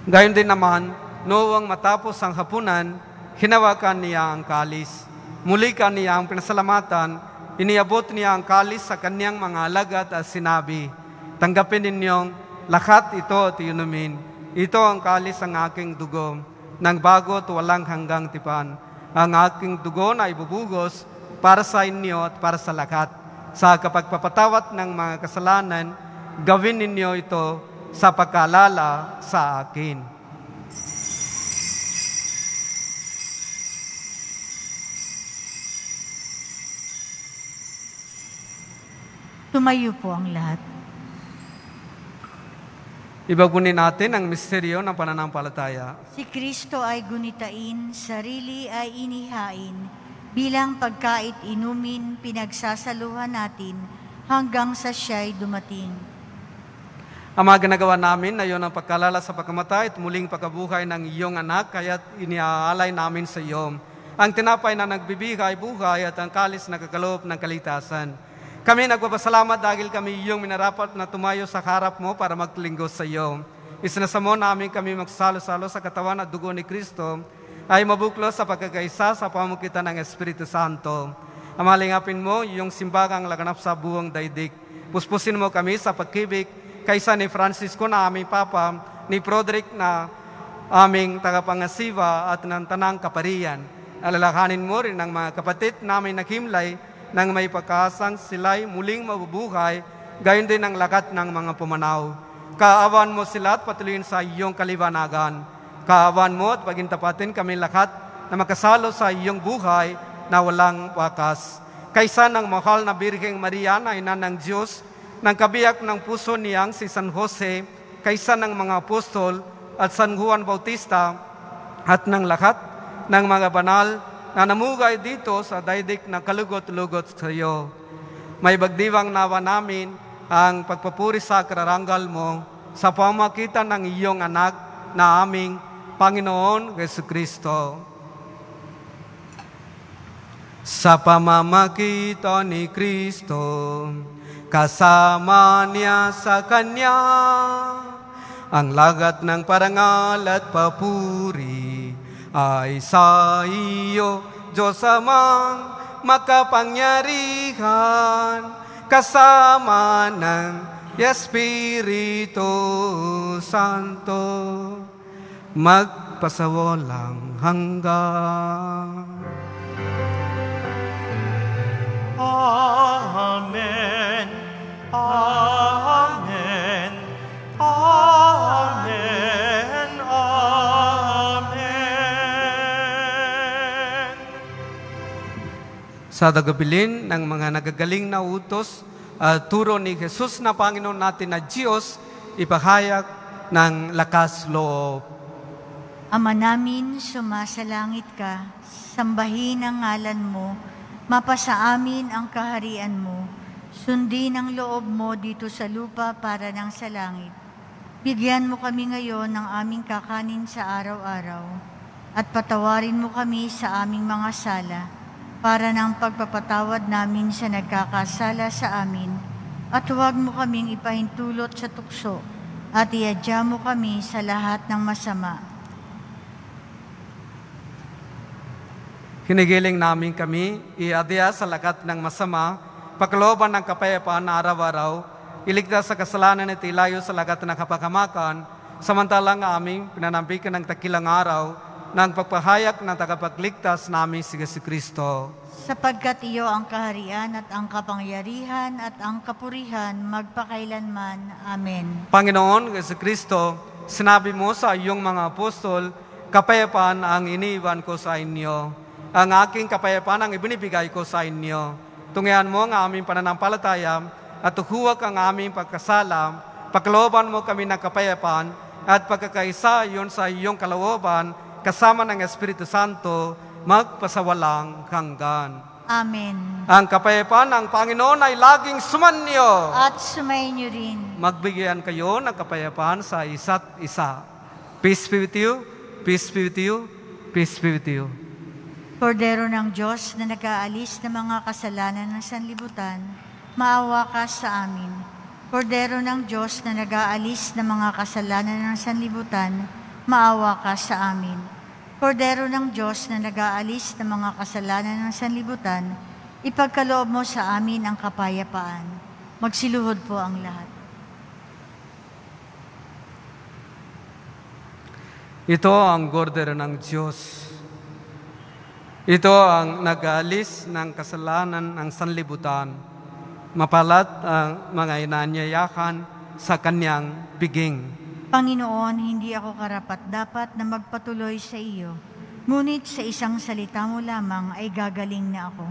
Gayon din naman, noong matapos ang hapunan, hinawakan niya ang kalis. Muli niya ang pinasalamatan, iniabot niya ang kalis sa kanyang mga alagad at sinabi, tanggapin ninyong lahat ito at inumin. Ito ang kalis ng aking dugo, ng bago at walang hanggang tipan. Ang aking dugo na ibubugos para sa inyo at para sa lahat. Sa kapagpapatawat ng mga kasalanan, gawin ninyo ito sa pagkaalala sa akin. Tumayo po ang lahat. Ibagunin natin ang misteryo ng pananampalataya. Si Kristo ay gunitain, sarili ay inihain, bilang pagkait inumin, pinagsasaluhan natin hanggang sa siya'y dumating. Ang mga ginagawa namin na iyon ang pagkalala sa pagkamatay at muling pagkabuhay ng iyong anak, kaya't iniaalay namin sa iyo ang tinapay na nagbibigay buhay at ang kalis na kakaloob ng kaligtasan. Kami nagpapasalamat dahil kami iyong minarapat na tumayo sa harap mo para maglinggo sa iyo. Isinasamo namin kami magsalo-salo sa katawan at dugo ni Kristo ay mabuklos sa pagkakaisa sa pamamagitan ng Espiritu Santo. Amalingapin mo iyong simbagang laganap sa buong daigdig. Puspusin mo kami sa pagkibig kaysa ni Francisco na aming Papa, ni Broderick na aming tagapangasiwa at ng tanang kaparian. Alalahanin mo rin ang mga kapatid namin naghimlay nang may pagkasang sila'y muling mabubuhay, gayon din ang lakat ng mga pumanaw. Kaawan mo sila at patuloyin sa iyong kalibanagan. Kaawan mo at pagintapatin kami lahat na makasalo sa iyong buhay na walang wakas. Kaysa ng mahal na Birheng Maria na ina ng Diyos, ng kabiyak ng puso niyang si San Jose, kaysa ng mga apostol at San Juan Bautista, at ng lahat ng mga banal na namugay dito sa daigdig na kalugot-lugot sa iyo. May bagdiwang nawa namin ang pagpapuri sa kararanggal mo sa pamagitan ng iyong anak na aming Panginoon Jesucristo. Sa pamamagitan ni Kristo, kasama niya sa Kanya, ang lagat ng parangal at papuri ay sa iyo, Diyos Amang makapangyarihan, kasama ng Espiritu Santo, magpasawalang hanggan. Amen. Amen. Amen. sa dagabilin ng mga nagagaling na utos at turo ni Jesus na Panginoon natin na Diyos, ipahayag ng lakas loob. Ama namin, sumasalangit ka, sambahin ang ngalan mo, mapasa amin ang kaharian mo, sundin ang loob mo dito sa lupa para nang sa langit. Bigyan mo kami ngayon ng aming kakanin sa araw-araw, at patawarin mo kami sa aming mga sala, para ng pagpapatawad namin sa nagkakasala sa amin, at huwag mo kaming ipahintulot sa tukso, at iadya mo kami sa lahat ng masama. Hinigiling namin kami, iadya sa lahat ng masama, paglooban ng kapayapaan na araw-araw, iligtas sa kasalanan at ilayo sa lahat ng kapakamakan, samantalang aming pinanambikan ng takilang araw, ng pagpahayag ng tagapagligtas namin si Jesucristo. Sapagkat iyo ang kaharian at ang kapangyarihan at ang kapurihan magpakailanman. Amen. Panginoon Jesucristo, sinabi mo sa iyong mga apostol, kapayapaan ang iniiwan ko sa inyo. Ang aking kapayapaan ang ibinibigay ko sa inyo. Tunghayan mo ang aming pananampalataya at huwag ang aming pagkasala. Paglooban mo kami ng kapayapaan at pagkakaisa iyon sa iyong kalooban kasama ng Espiritu Santo magpasawalang hanggan. Amen. Ang kapayapaan ng Panginoon ay laging sumanyo. At sumainyo rin. Magbigyan kayo ng kapayapaan sa isa't isa. Peace be with you, peace be with you, peace be with you. Kordero ng Diyos na nag-aalis ng mga kasalanan ng sanlibutan, maawa ka sa amin. Kordero ng Diyos na nag-aalis ng mga kasalanan ng sanlibutan, maawa ka sa amin. Kordero ng Diyos na nag-aalis ng mga kasalanan ng sanlibutan, ipagkaloob mo sa amin ang kapayapaan. Magsiluhod po ang lahat. Ito ang kordero ng Diyos. Ito ang nag-aalis ng kasalanan ng sanlibutan. Mapalat ang mga inanyayakan sa kanyang biging. Panginoon, hindi ako karapat-dapat na magpatuloy sa iyo, ngunit sa isang salita mo lamang ay gagaling na ako.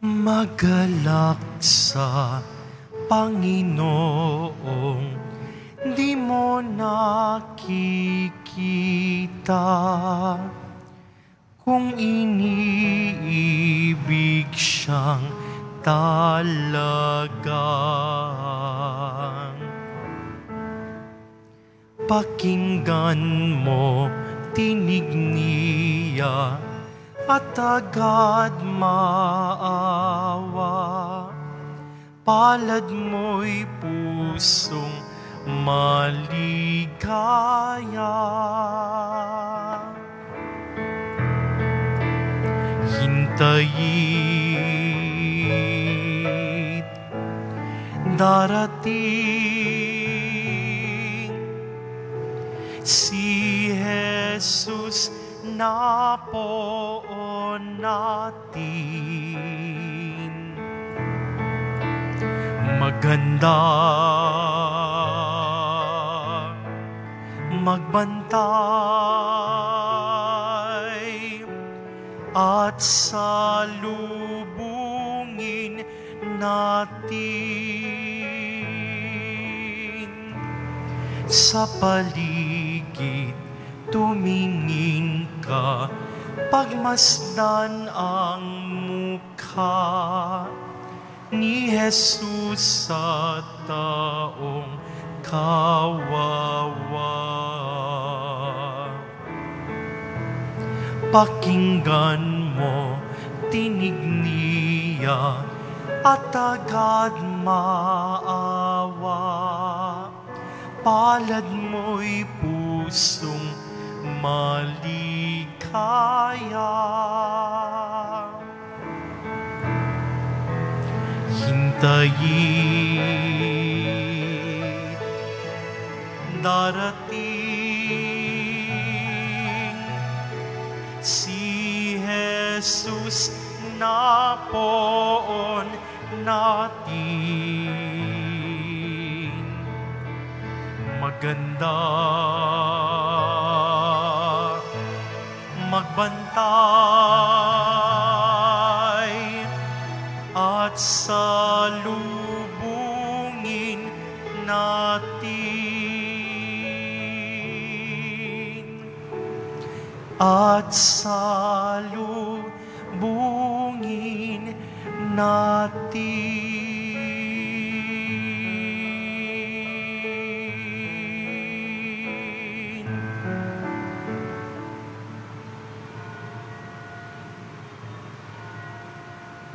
Magalak sa Panginoong di mo nakikita, kung iniibig siyang talaga. Pakinggan mo tinig niya at agad maawa. Palad mo'y pusong maligaya. Hintayin, darating si Jesus na poon natin. Maganda magbantay at salubungin natin. Sa paligid tumingin ka pagmasdan ang mukha ni Jesus sa taong kawawa. Pakinggan mo tinig niya at agad maawa. Palad mo'y pusong maligaya. Hintayin, darating si Jesus na poon natin. Maganda magbantay at salubungin natin. At salubungin natin.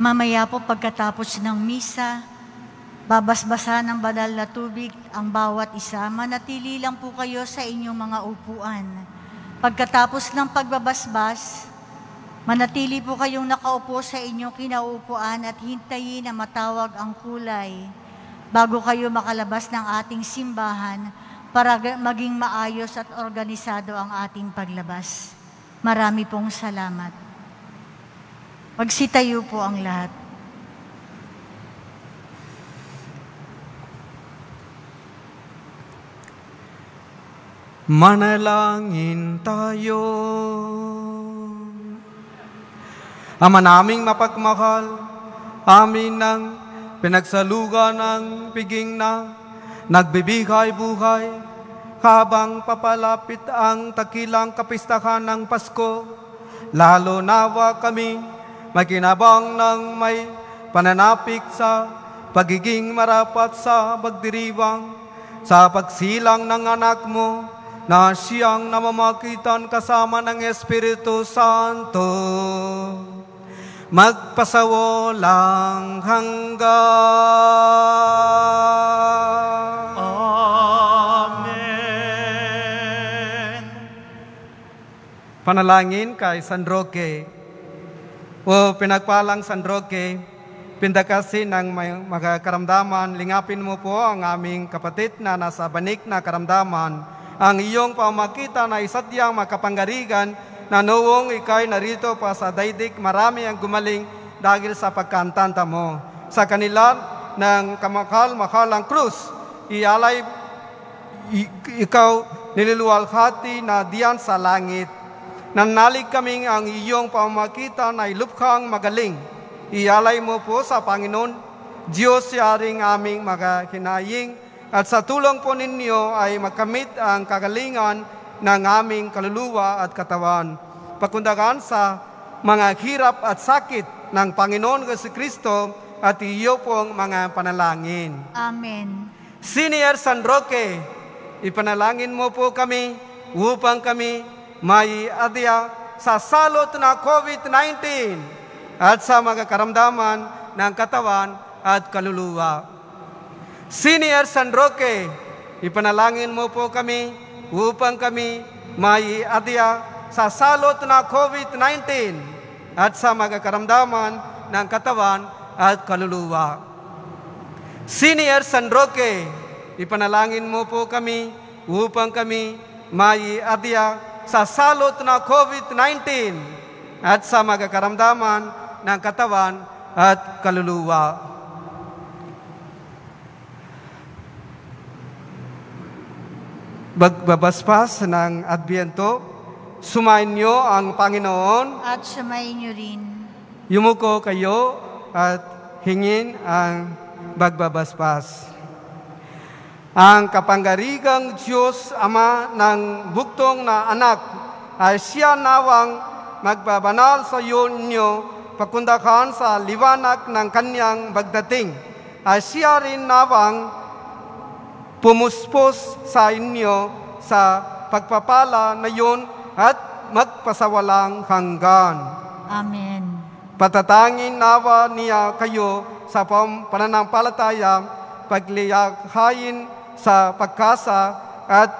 Mamaya po pagkatapos ng misa, babasbasa ng banal na tubig ang bawat isa. Manatili lang po kayo sa inyong mga upuan. Pagkatapos ng pagbabasbas, manatili po kayong nakaupo sa inyong kinaupuan at hintayin na matawag ang kulay bago kayo makalabas ng ating simbahan para maging maayos at organisado ang ating paglabas. Marami pong salamat. Magsitayo po ang lahat. Manalangin tayo. Ama naming mapagmahal, amin ng pinagsalugan ng piging na nagbibigay buhay habang papalapit ang takilang kapistahan ng Pasko. Lalo nawa kami makinabang ng may pananapik sa pagiging marapat sa pagdiriwang sa pagsilang ng anak mo na siyang namamagitan kasama ng Espiritu Santo magpasawalang hanggan. Amen. Panalangin kay San Roque. O pinagpalang San Roque, pindakasin ng mga karamdaman, lingapin mo po ang aming kapatid na nasa banik na karamdaman, ang iyong pamagitan na isadyang makapanggarigan na noong ikay narito pa sa daigdig, marami ang gumaling dahil sa pagkantanta mo. Sa kanila ng kamakal-makalang krus, ialay ikaw nililuwalhati na diyan sa langit. Nanalig kaming ang iyong pamagitan ay lubhang magaling. Ialay mo po sa Panginoon, Diyos yaring aming magahinaying, at sa tulong po ninyo ay makamit ang kagalingan ng aming kaluluwa at katawan. Pakundagan sa mga hirap at sakit ng Panginoon Jesucristo at iyo pong mga panalangin. Amen. Senior San Roque, ipanalangin mo po kami upang kami may adya sa salot na COVID-19 at sa mga karamdaman ng katawan at kaluluwa. Senior San Roque, ipanalangin mo po kami upang kami may adya sa salot na COVID-19 at sa mga karamdaman ng katawan at kaluluwa. Senior San Roque, ipanalangin mo po kami upang kami may adya sa salot na COVID-19 at sa mga karamdaman ng katawan at kaluluwa. Magbabasbas ng Adbyento, sumayin niyo ang Panginoon At sumayin niyo rin. Yumuko kayo at hingin ang magbabasbas. Ang kapangyarigang Diyos Ama ng buktong na anak ay siya nawang magbabanal sa inyo pakundakan sa liwanag ng kanyang pagdating. At siya rin nawang pumuspos sa inyo sa pagpapala na yun at magpasawalang hanggan. Amen. Patatangin nawa niya kayo sa pananampalataya, paglihayin sa pagkasa at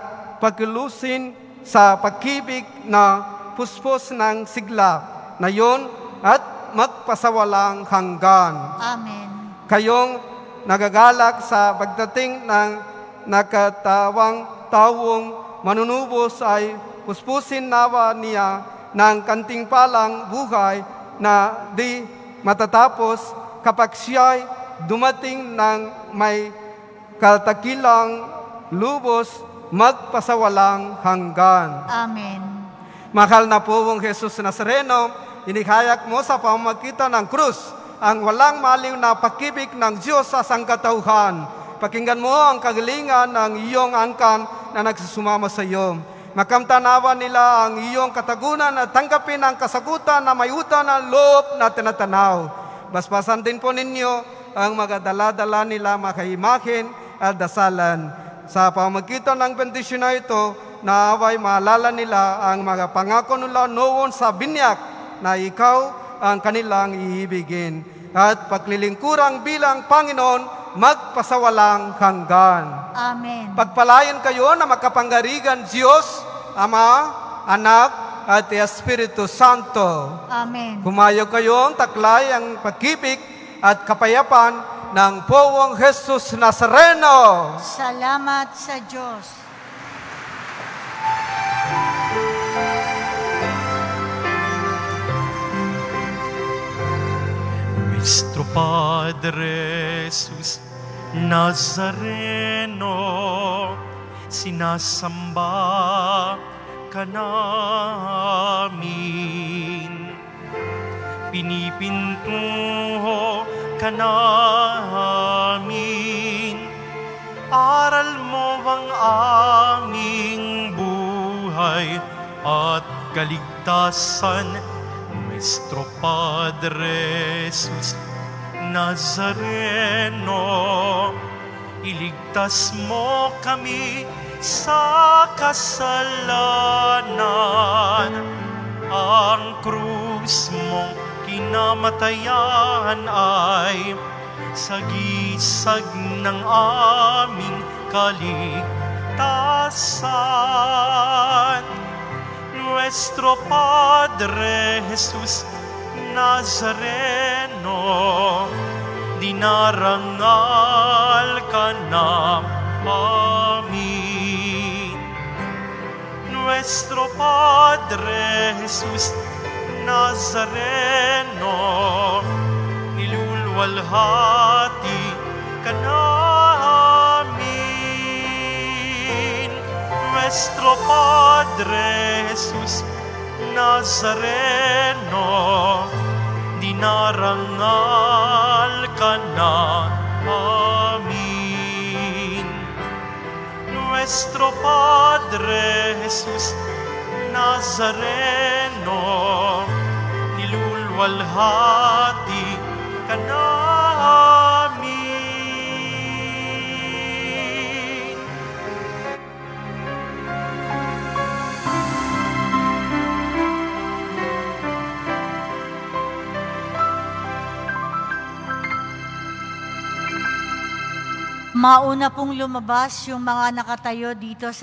paglusin sa pag-ibig na puspos ng sigla na yun at magpasawalang hanggan. Amen. Kayong nagagalak sa pagdating ng nakatawang taong manunubos ay puspusin nawa niya ng kantingpalang buhay na di matatapos kapag siya'y dumating ng may katakilang lubos magpasawalang hanggan. Amen. Mahal na pong Jesus Nazareno, inikayak mo sa pamamagitan ng krus ang walang maliw na pag-ibig ng Diyos sa sangkatauhan. Pakinggan mo ang kagalingan ng iyong angkan na nagsusumama sa iyo. Makamtanawa nila ang iyong katagunan at tanggapin ang kasagutan na may utang ng loob na tinatanaw. Basbasan din po ninyo ang magadala-dala nila makaimakin at dasalan. Sa pamamagitan ng bendisyon na ito, naaway maalala nila ang mga pangako nila noon sa binyak na ikaw ang kanilang iibigin. At paglilingkurang bilang Panginoon, magpasawalang hanggan. Amen. Pagpalayan kayo na makapangyarihan Diyos, Ama, Anak, at Espiritu Santo. Amen. Humayo kayong taklay ang pag-ibig at kapayapaan ng Poong Jesus Nazareno. Salamat sa Diyos. Nuestro Padre Jesus Nazareno, sinasamba ka namin. Pinipintuho ka namin. Aral mo ang aming buhay at kaligtasan. Nuestro Padre Jesus Nazareno, iligtas mo kami sa kasalanan. Ang krus mong kinamatayan ay sagisag ng aming kaligtasan. Nuestro Padre Jesus Nazareno, dinarangal ka namin. Nuestro Padre Jesus Nazareno, nilulwalhati ka namin. Nuestro Padre Jesus Nazareno, dinarangal ka namin. Nuestro Padre Jesus Nazareno, nilulwalhati ka namin. Mauna pong lumabas yung mga nakatayo dito sa